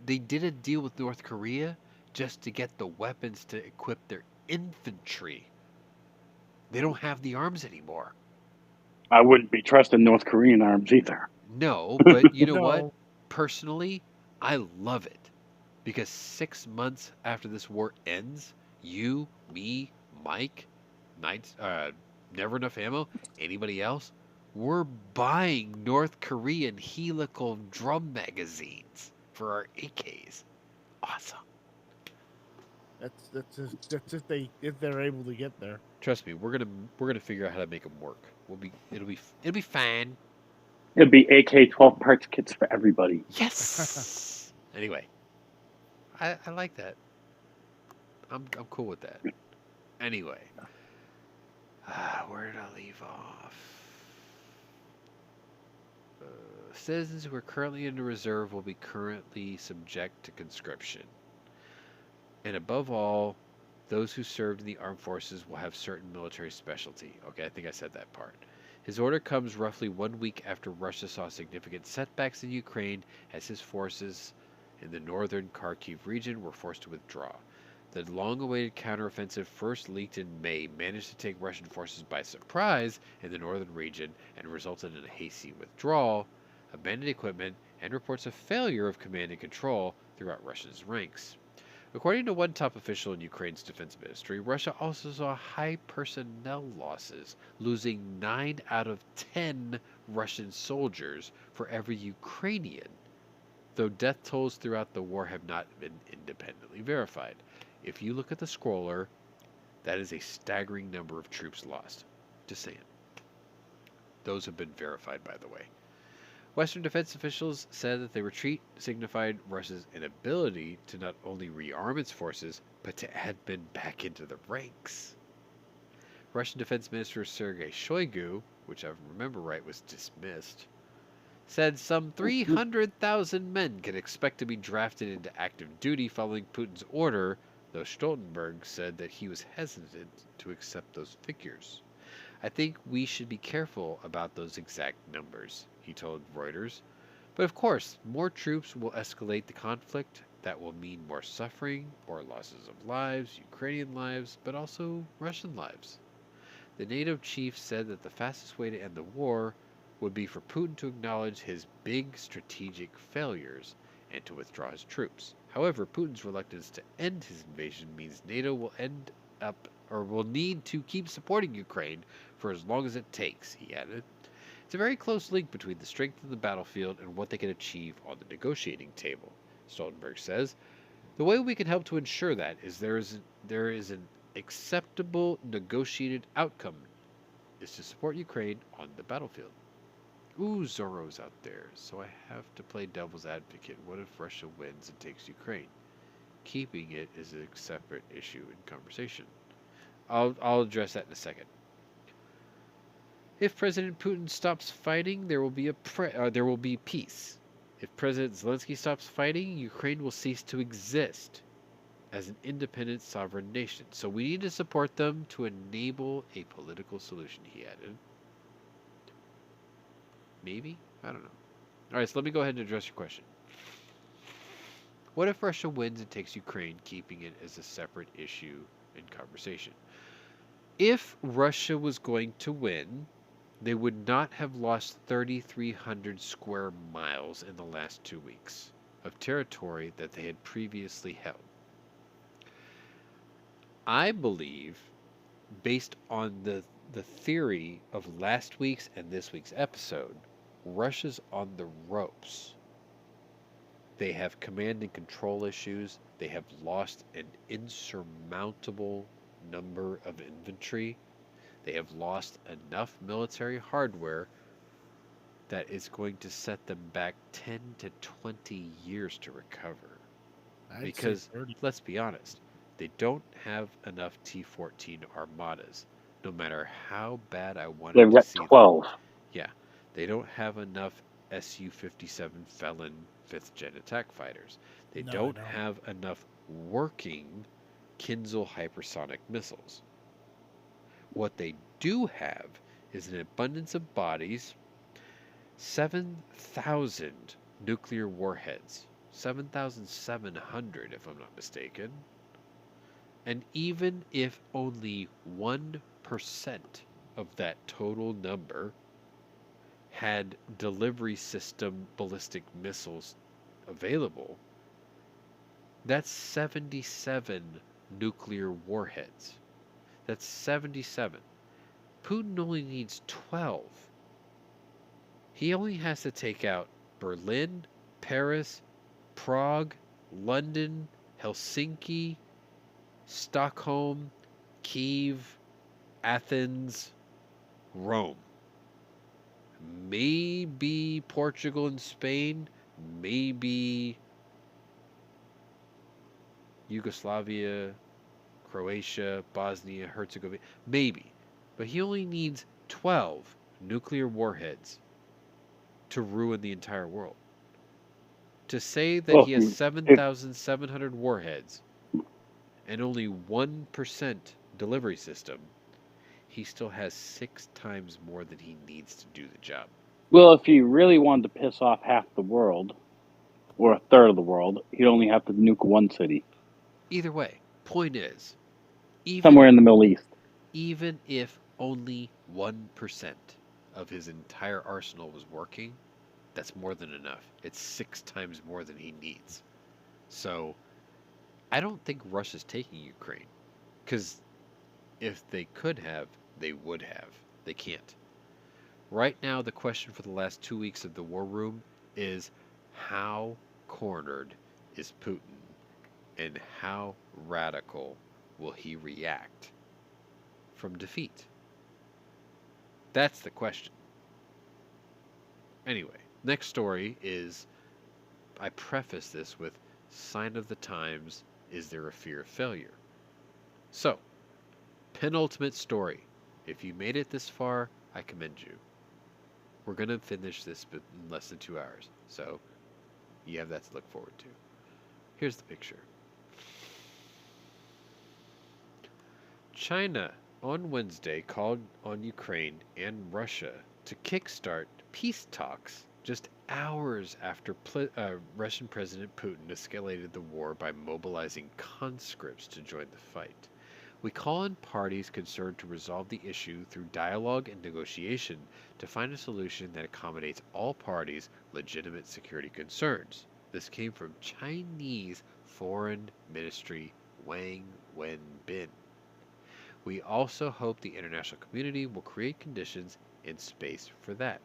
they did a deal with North Korea just to get the weapons to equip their infantry. They don't have the arms anymore. I wouldn't be trusting North Korean arms either. No, but you know what? No. Personally, I love it because 6 months after this war ends, you, me, Mike, Knights, Never Enough Ammo, anybody else, we're buying North Korean helical drum magazines for our AKs. Awesome. That's if they're able to get there. Trust me, we're gonna figure out how to make them work. It'll be fine. It'd be AK-12 parts kits for everybody. Yes. Anyway, I like that. I'm cool with that. Anyway, where did I leave off? Citizens who are currently in the reserve will be currently subject to conscription. And above all, those who served in the armed forces will have certain military specialty. Okay, I think I said that part. His order comes roughly 1 week after Russia saw significant setbacks in Ukraine as his forces in the northern Kharkiv region were forced to withdraw. The long-awaited counteroffensive, first leaked in May, managed to take Russian forces by surprise in the northern region and resulted in a hasty withdrawal, abandoned equipment, and reports of failure of command and control throughout Russia's ranks. According to one top official in Ukraine's defense ministry, Russia also saw high personnel losses, losing 9 out of 10 Russian soldiers for every Ukrainian, though death tolls throughout the war have not been independently verified. If you look at the scroller, that is a staggering number of troops lost. Just saying. Those have been verified, by the way. Western defense officials said that the retreat signified Russia's inability to not only rearm its forces, but to add men back into the ranks. Russian Defense Minister Sergei Shoigu, which I remember right was dismissed, said some 300,000 men can expect to be drafted into active duty following Putin's order, though Stoltenberg said that he was hesitant to accept those figures. I think we should be careful about those exact numbers, he told Reuters. But of course, more troops will escalate the conflict. That will mean more suffering, more losses of lives, Ukrainian lives, but also Russian lives. The NATO chief said that the fastest way to end the war would be for Putin to acknowledge his big strategic failures and to withdraw his troops. However, Putin's reluctance to end his invasion means NATO will need to keep supporting Ukraine for as long as it takes, he added. It's a very close link between the strength of the battlefield and what they can achieve on the negotiating table, Stoltenberg says. The way we can help to ensure that is there is an acceptable negotiated outcome is to support Ukraine on the battlefield. Ooh, Zorro's out there, so I have to play devil's advocate. What if Russia wins and takes Ukraine? Keeping it is a separate issue in conversation. I'll address that in a second. If President Putin stops fighting, there will be peace. If President Zelensky stops fighting, Ukraine will cease to exist as an independent sovereign nation. So we need to support them to enable a political solution, he added. Maybe? I don't know. All right, so let me go ahead and address your question. What if Russia wins and takes Ukraine, keeping it as a separate issue in conversation? If Russia was going to win, they would not have lost 3,300 square miles in the last 2 weeks of territory that they had previously held. I believe, based on the theory of last week's and this week's episode, Russia's on the ropes. They have command and control issues. They have lost an insurmountable number of infantry. They have lost enough military hardware that is going to set them back 10 to 20 years to recover. Because, let's be honest, they don't have enough T-14 armadas, no matter how bad I wanted They've to got see 12. them. Yeah, they don't have enough Su-57 Felon 5th Gen attack fighters. They don't have enough working Kinzhal hypersonic missiles. What they do have is an abundance of bodies, 7,000 nuclear warheads, 7,700 if I'm not mistaken. And even if only 1% of that total number had delivery system ballistic missiles available, that's 77 nuclear warheads. That's 77. Putin only needs 12. He only has to take out Berlin, Paris, Prague, London, Helsinki, Stockholm, Kiev, Athens, Rome. Maybe Portugal and Spain, maybe Yugoslavia, Croatia, Bosnia, Herzegovina, maybe. But he only needs 12 nuclear warheads to ruin the entire world. To say that Well, he has if 7,700 warheads and only 1% delivery system, he still has 6 times more than he needs to do the job. well, if he really wanted to piss off half the world, or a third of the world, he'd only have to nuke one city. Either way, point is, Somewhere in the Middle East. even if only 1% of his entire arsenal was working, that's more than enough. It's 6 times more than he needs. So, I don't think Russia's taking Ukraine. Because if they could have, they would have. They can't. Right now, the question for the last 2 weeks of the war room is how cornered is Putin and how radical will he react from defeat? That's the question. Anyway, next story is, I preface this with sign of the times, is there a fear of failure? So, penultimate story. If you made it this far, I commend you. We're going to finish this in less than 2 hours, so you have that to look forward to. Here's the picture. China on Wednesday called on Ukraine and Russia to kickstart peace talks just hours after Russian President Putin escalated the war by mobilizing conscripts to join the fight. We call on parties concerned to resolve the issue through dialogue and negotiation to find a solution that accommodates all parties' legitimate security concerns. This came from Chinese Foreign Ministry Wang Wenbin. We also hope the international community will create conditions and space for that.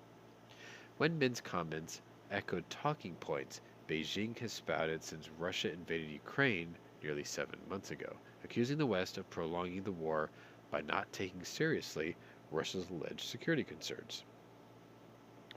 Wenbin's comments echoed talking points Beijing has spouted since Russia invaded Ukraine nearly 7 months ago, accusing the West of prolonging the war by not taking seriously Russia's alleged security concerns.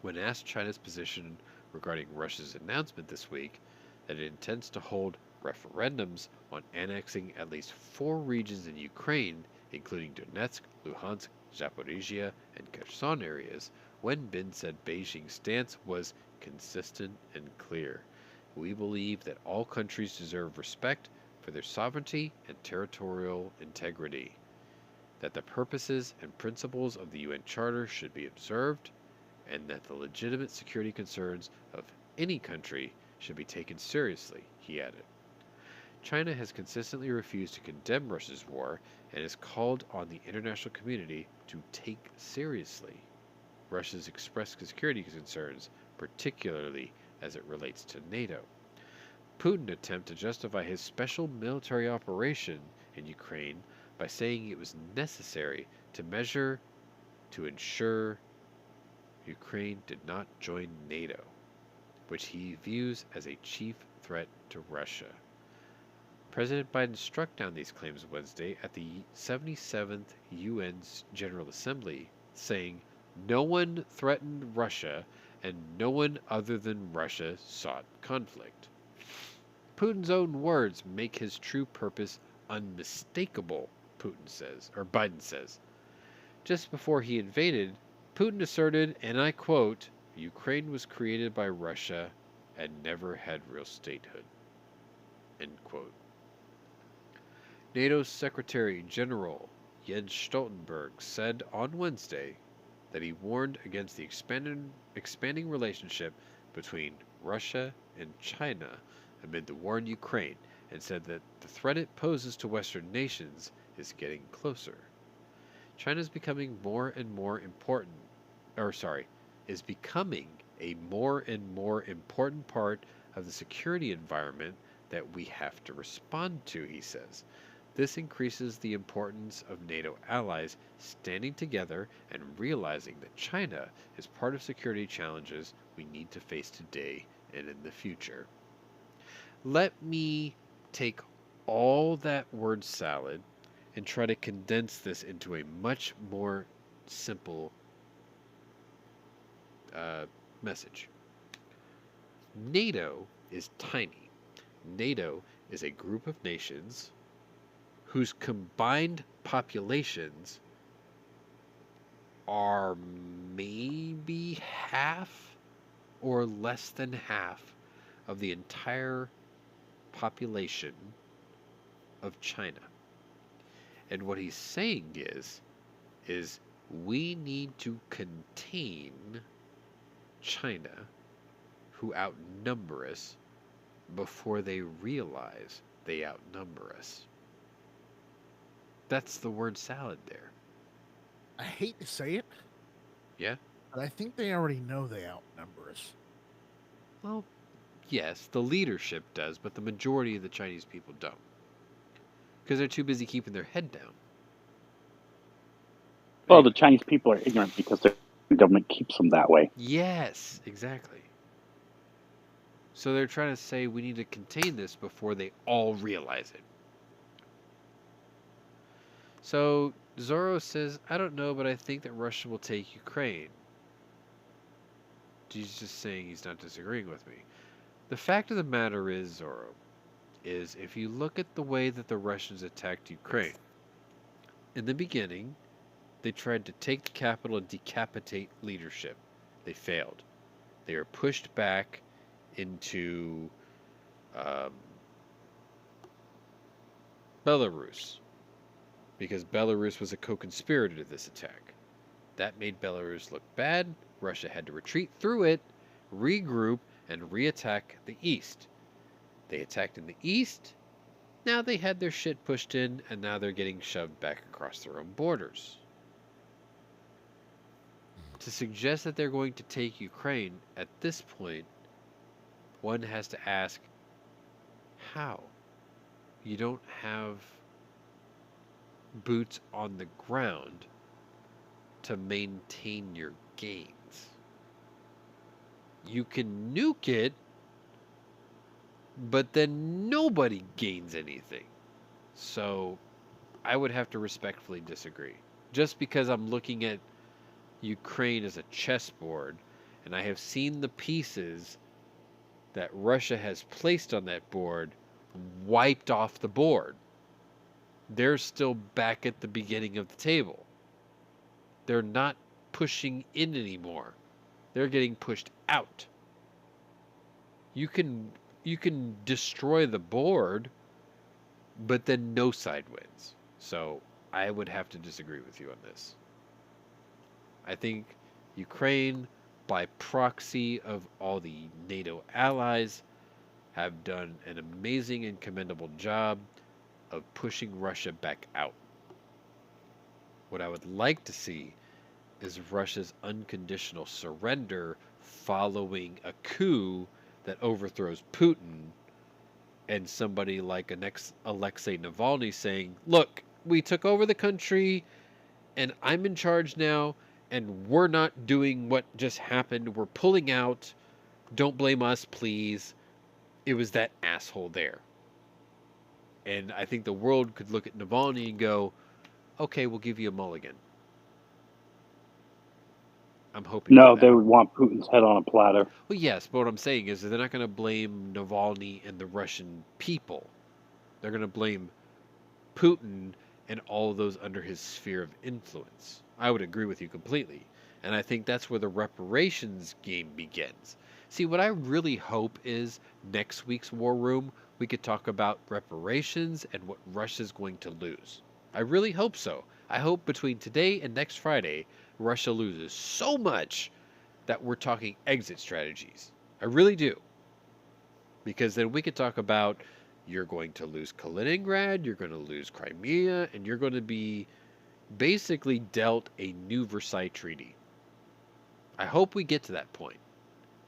When asked China's position regarding Russia's announcement this week that it intends to hold referendums on annexing at least 4 regions in Ukraine, including Donetsk, Luhansk, Zaporizhia, and Kherson areas, Wenbin said Beijing's stance was consistent and clear. We believe that all countries deserve respect for their sovereignty and territorial integrity, that the purposes and principles of the UN Charter should be observed, and that the legitimate security concerns of any country should be taken seriously, he added. China has consistently refused to condemn Russia's war and has called on the international community to take seriously Russia's expressed security concerns, particularly as it relates to NATO. Putin attempted to justify his special military operation in Ukraine by saying it was necessary to ensure Ukraine did not join NATO, which he views as a chief threat to Russia. President Biden struck down these claims Wednesday at the 77th UN General Assembly, saying, "No one threatened Russia, and no one other than Russia sought conflict." Putin's own words make his true purpose unmistakable, Biden says. Just before he invaded, Putin asserted, and I quote, "Ukraine was created by Russia and never had real statehood." End quote. NATO's Secretary General Jens Stoltenberg said on Wednesday that he warned against the expanding relationship between Russia and China amid the war in Ukraine, and said that the threat it poses to Western nations is getting closer. China is becoming more and more important, is becoming a more and more important part of the security environment that we have to respond to, he says. This increases the importance of NATO allies standing together and realizing that China is part of security challenges we need to face today and in the future. Let me take all that word salad and try to condense this into a much more simple message. NATO is tiny. NATO is a group of nations whose combined populations are maybe half or less than half of the entire population of China. And what he's saying is we need to contain China, who outnumber us, before they realize they outnumber us. That's the word salad there. I hate to say it, Yeah? but I think they already know they outnumber us. Well, yes, the leadership does, but the majority of the Chinese people don't. Because they're too busy keeping their head down. Well, the Chinese people are ignorant because their government keeps them that way. Yes, exactly. So they're trying to say we need to contain this before they all realize it. So Zorro says, I don't know, but I think that Russia will take Ukraine. He's just saying he's not disagreeing with me. The fact of the matter is, Zorro, is if you look at the way that the Russians attacked Ukraine, in the beginning, they tried to take the capital and decapitate leadership. They failed. They were pushed back into Belarus, because Belarus was a co-conspirator to this attack. That made Belarus look bad. Russia had to retreat through it, regroup, and reattack the east. They attacked in the east. Now they had their shit pushed in, and now they're getting shoved back across their own borders. To suggest that they're going to take Ukraine at this point, one has to ask, how? You don't have boots on the ground to maintain your gains. You can nuke it, but then nobody gains anything. So I would have to respectfully disagree. Just because I'm looking at Ukraine as a chessboard, and I have seen the pieces that Russia has placed on that board wiped off the board. They're still back at the beginning of the table. They're not pushing in anymore. They're getting pushed out. You can destroy the board, but then no side wins. So I would have to disagree with you on this. I think Ukraine, by proxy of all the NATO allies, have done an amazing and commendable job of pushing Russia back out. What I would like to see is Russia's unconditional surrender following a coup that overthrows Putin, and somebody like Alexei Navalny saying, look, we took over the country and I'm in charge now, and we're not doing what just happened. We're pulling out. Don't blame us, please. It was that asshole there. And I think the world could look at Navalny and go, okay, we'll give you a mulligan. I'm hoping No, for that. they would want Putin's head on a platter. Well, yes, but what I'm saying is that they're not going to blame Navalny and the Russian people. They're going to blame Putin and all of those under his sphere of influence. I would agree with you completely. And I think that's where the reparations game begins. See, what I really hope is next week's War Room, we could talk about reparations and what Russia's going to lose. I really hope so. I hope between today and next Friday, Russia loses so much that we're talking exit strategies. I really do. Because then we could talk about you're going to lose Kaliningrad, you're going to lose Crimea, and you're going to be basically dealt a new Versailles Treaty. I hope we get to that point.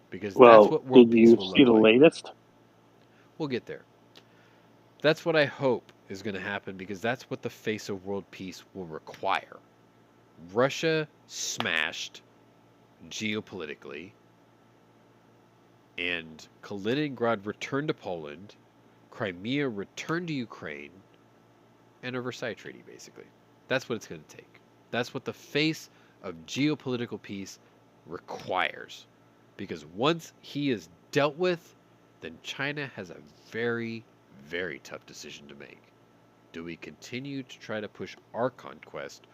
Because that's Well, what world did peace you will see look the like. latest? We'll get there. That's what I hope is going to happen because that's what the face of world peace will require. Russia smashed geopolitically, and Kaliningrad returned to Poland, Crimea returned to Ukraine, and a Versailles Treaty, basically. That's what it's going to take. That's what the face of geopolitical peace requires. Because once he is dealt with, then China has a very, very tough decision to make. Do we continue to try to push our conquest,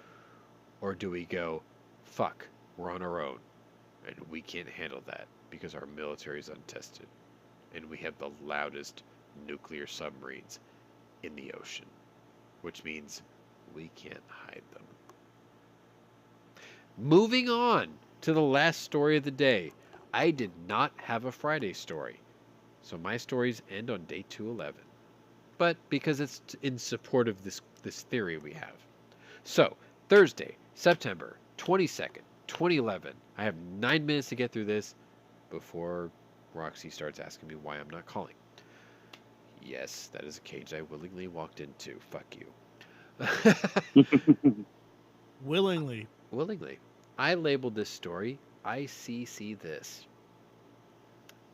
or do we go, fuck, we're on our own, and we can't handle that because our military is untested, and we have the loudest nuclear submarines in the ocean, which means we can't hide them. Moving on to the last story of the day. I did not have a Friday story, so my stories end on day 211. But because it's in support of this theory we have. So, Thursday, September 22nd, 2011. I have 9 minutes to get through this before Roxy starts asking me why I'm not calling. Yes, that is a cage I willingly walked into. Fuck you. Willingly. Willingly. I labeled this story ICC this.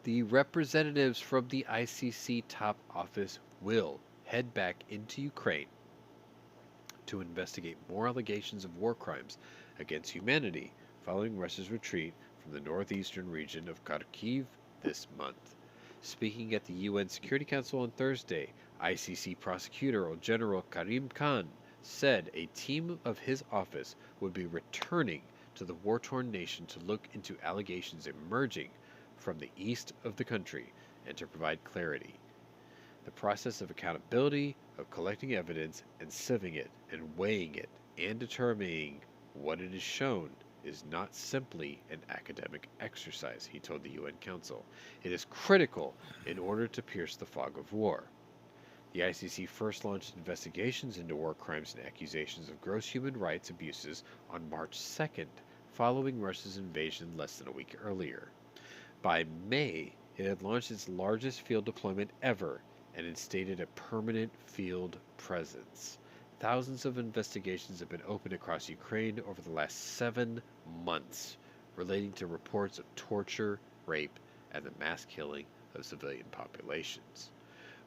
The representatives from the ICC top office will head back into Ukraine to investigate more allegations of war crimes against humanity following Russia's retreat from the northeastern region of Kharkiv this month. Speaking at the UN Security Council on Thursday, ICC Prosecutor General Karim Khan said a team of his office would be returning to the war-torn nation to look into allegations emerging from the east of the country and to provide clarity. The process of accountability, of collecting evidence and sieving it and weighing it and determining what it is shown is not simply an academic exercise, he told the UN Council. It is critical in order to pierce the fog of war. The ICC first launched investigations into war crimes and accusations of gross human rights abuses on March 2nd, following Russia's invasion less than a week earlier. By May, it had launched its largest field deployment ever and instated a permanent field presence. Thousands of investigations have been opened across Ukraine over the last 7 months, relating to reports of torture, rape, and the mass killing of civilian populations.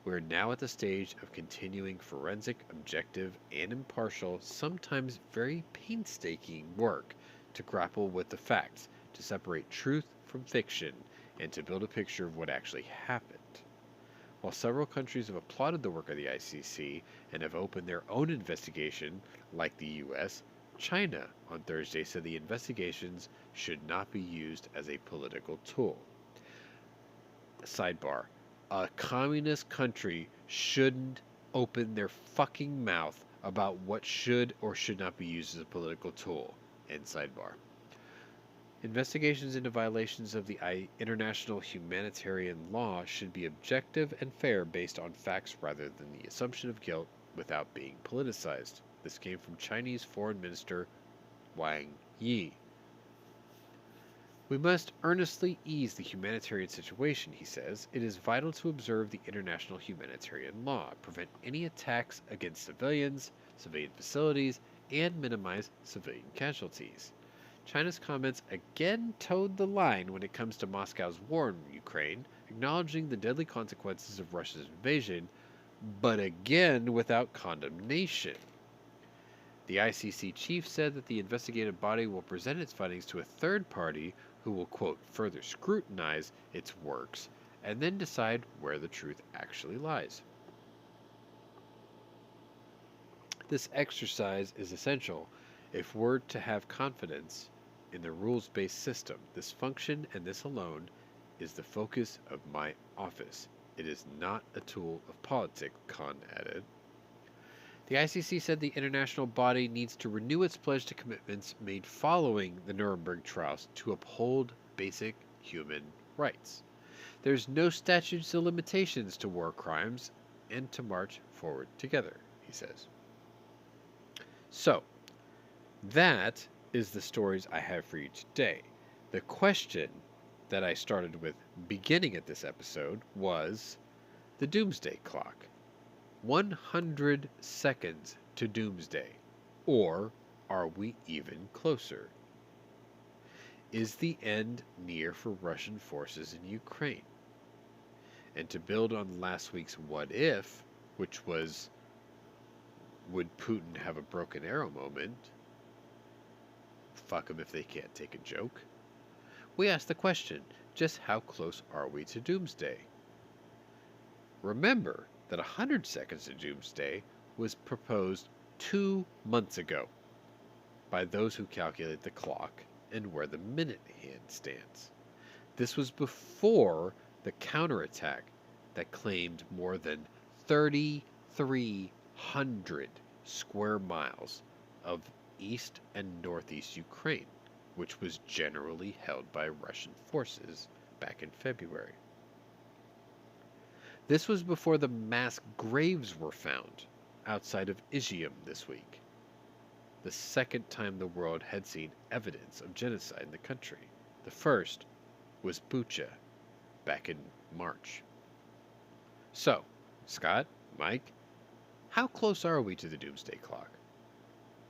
We are now at the stage of continuing forensic, objective, and impartial, sometimes very painstaking work to grapple with the facts, to separate truth from fiction, and to build a picture of what actually happened. While several countries have applauded the work of the ICC and have opened their own investigation, like the US, China on Thursday said the investigations should not be used as a political tool. Sidebar. A communist country shouldn't open their fucking mouth about what should or should not be used as a political tool. End sidebar. Investigations into violations of the international humanitarian law should be objective and fair based on facts rather than the assumption of guilt without being politicized. This came from Chinese Foreign Minister Wang Yi. We must earnestly ease the humanitarian situation, he says. It is vital to observe the international humanitarian law, prevent any attacks against civilians, civilian facilities, and minimize civilian casualties. China's comments again toed the line when it comes to Moscow's war in Ukraine, acknowledging the deadly consequences of Russia's invasion, but again without condemnation. The ICC chief said that the investigative body will present its findings to a third party who will, quote, further scrutinize its works and then decide where the truth actually lies. This exercise is essential if we're to have confidence in the rules-based system. This function and this alone is the focus of my office. It is not a tool of politics, Khan added. The ICC said the international body needs to renew its pledge to commitments made following the Nuremberg trials to uphold basic human rights. There's no statutes of limitations to war crimes and to march forward together, he says. So, that is the stories I have for you today. The question that I started with beginning at this episode was the Doomsday Clock. 100 seconds to Doomsday. Or are we even closer? Is the end near for Russian forces in Ukraine? And to build on last week's what if, which was, would Putin have a broken arrow moment? Fuck them if they can't take a joke. We asked the question, just how close are we to Doomsday? Remember that 100 seconds to Doomsday was proposed 2 months ago by those who calculate the clock and where the minute hand stands. This was before the counterattack that claimed more than 3,300 square miles of east and northeast Ukraine, which was generally held by Russian forces back in February. This was before the mass graves were found outside of Izium this week, the second time the world had seen evidence of genocide in the country. The first was Bucha back in March. So, Scott, Mike, how close are we to the Doomsday Clock?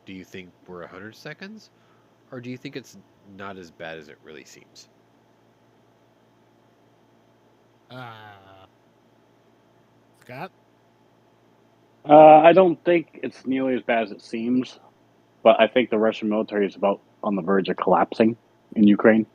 Do you think we're 100 seconds? Or do you think it's not as bad as it really seems? Scott? I don't think it's nearly as bad as it seems, but I think the Russian military is about on the verge of collapsing in Ukraine.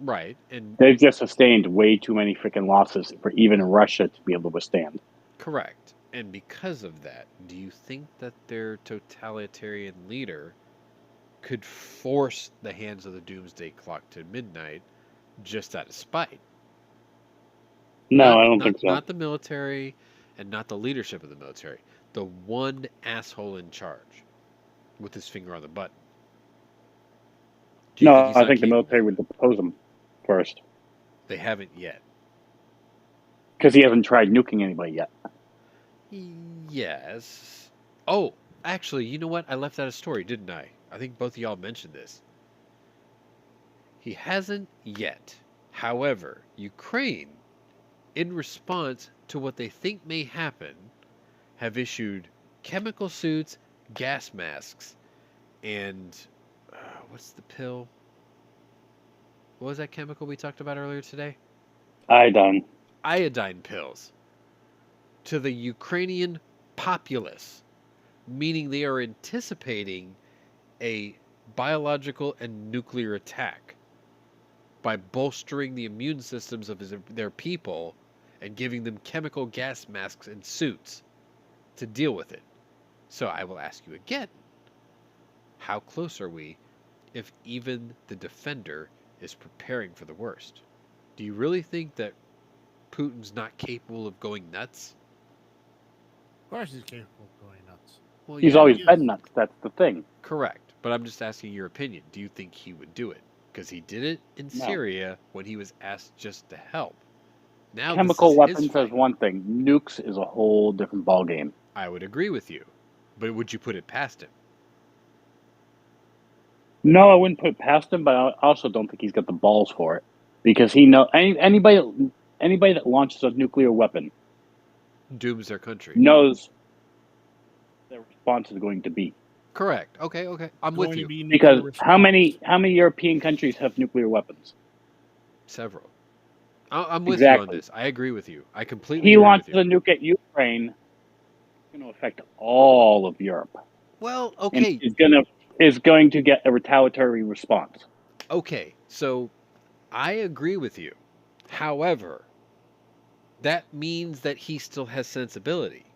Right, and They've just sustained way too many freaking losses for even Russia to be able to withstand. correct. And because of that, do you think that their totalitarian leader could force the hands of the Doomsday Clock to midnight just out of spite? No, I don't think so. Not the military and not the leadership of the military. The one asshole in charge with his finger on the button. Do you No, he's I not think the capable? military would depose him first They haven't yet. because he hasn't tried nuking anybody yet. Yes. Oh, actually, you know what? I left out a story, didn't I? I think both of y'all mentioned this. He hasn't yet. However, Ukraine, in response to what they think may happen, have issued chemical suits, gas masks, and what's the pill? What was that chemical we talked about earlier today? Iodine. Iodine pills to the Ukrainian populace, meaning they are anticipating a biological and nuclear attack by bolstering the immune systems of their people and giving them chemical gas masks and suits to deal with it. So I will ask you again, how close are we if even the defender is preparing for the worst? Do you really think that Putin's not capable of going nuts? Of course he's capable of going nuts. Well, He's yeah, always he is. been nuts. That's the thing. correct. But I'm just asking your opinion. Do you think he would do it? Because he did it in No. Syria when he was asked just to help. Now Chemical this is weapons his is fight. one thing. Nukes is a whole different ballgame. I would agree with you. But would you put it past him? No, I wouldn't put it past him, but I also don't think he's got the balls for it because he know anybody that launches a nuclear weapon Dooms their country. knows their response is going to be. Correct. Okay. I'm with Going to you. be Because nuclear how response. many European countries have nuclear weapons? Several. I'm with you on Exactly. this. I agree with you. I completely He agree launches with a you. nuke at Ukraine, it's going to affect all of Europe, Well, and okay. is going to get a retaliatory response. Okay. So I agree with you. However, that means that he still has sensibility.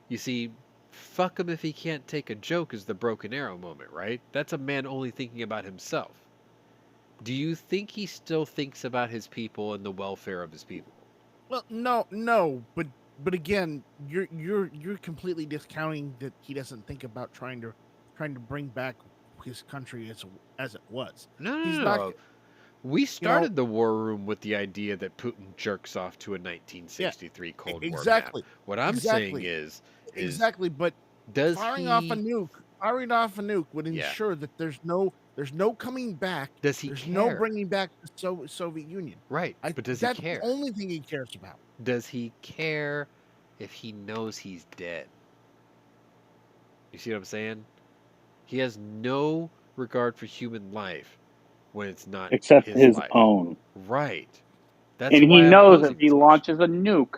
You see, fuck him if he can't take a joke is the broken arrow moment, right? That's a man only thinking about himself. Do you think he still thinks about his people and the welfare of his people? Well, no, but but again, you're completely discounting that he doesn't think about trying to bring back his country as it was. No, no, He's no, not, no. We you know, started the war room with the idea that Putin jerks off to a yeah, 1963 Cold War map. exactly, What I'm saying exactly, is exactly. But does firing off a he? nuke would Yeah. ensure that there's no coming back. Does he There's no care? bringing back the Soviet Union. Right. But does he That's the care? only thing he cares about. Does he care if he knows he's dead? You see what I'm saying? He has no regard for human life when it's not except his his life. own. Right. That's And he why I'm knows posing if he this question. launches a nuke,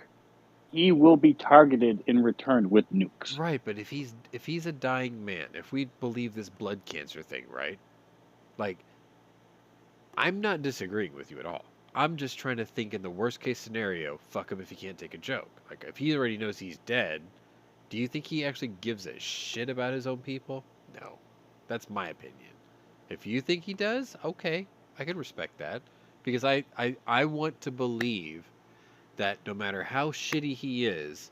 he will be targeted in return with nukes. Right, but if he's a dying man, if we believe this blood cancer thing, right? Like, I'm not disagreeing with you at all. I'm just trying to think in the worst case scenario, fuck him if he can't take a joke. Like, if he already knows he's dead, do you think he actually gives a shit about his own people? No. That's my opinion. If you think he does, okay, I can respect that. Because I want to believe that no matter how shitty he is,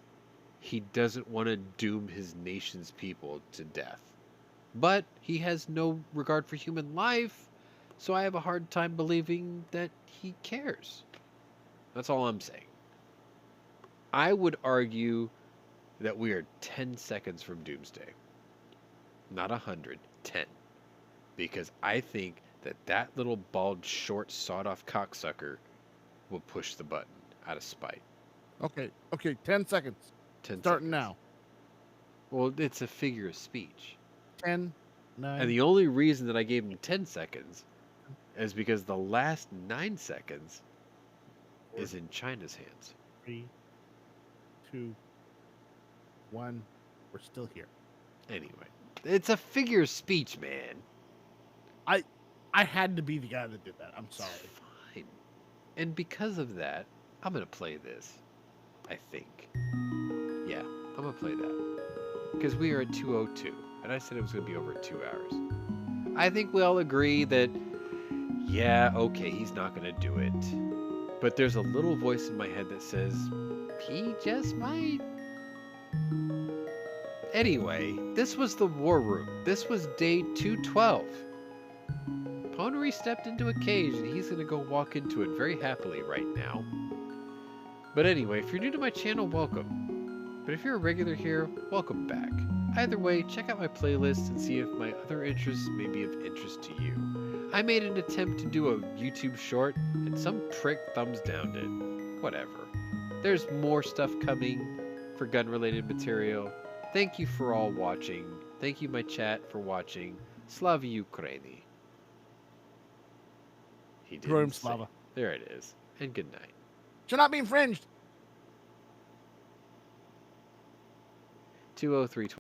he doesn't want to doom his nation's people to death. But he has no regard for human life, so I have a hard time believing that he cares. That's all I'm saying. I would argue that we are 10 seconds from doomsday. Not 100, 10. Because I think that little bald, short, sawed-off cocksucker will push the button out of spite. Okay, 10 seconds. 10 Starting seconds. now. Well, it's a figure of speech. 10, 9. And the only reason that I gave him 10 seconds is because the last 9 seconds is in China's hands. 3, 2, 1. We're still here. Anyway, it's a figure of speech, man. I had to be the guy that did that. I'm sorry. It's fine. And because of that, I'm going to play this. I think. Yeah, I'm going to play that. Because we are at 2:02, and I said it was going to be over 2 hours. I think we all agree that, yeah, okay, he's not going to do it. But there's a little voice in my head that says, he just might. Anyway, this was the War Room. This was day 212. Pwnery stepped into a cage, and he's going to go walk into it very happily right now. But anyway, if you're new to my channel, welcome. But if you're a regular here, welcome back. Either way, check out my playlist and see if my other interests may be of interest to you. I made an attempt to do a YouTube short, and some prick thumbs downed it. Whatever. There's more stuff coming for gun-related material. Thank you for all watching. Thank you, my chat, for watching. Slava Ukraini. He Heroim didn't say. Slava. There it is. And good night. Should not be infringed. 2:03.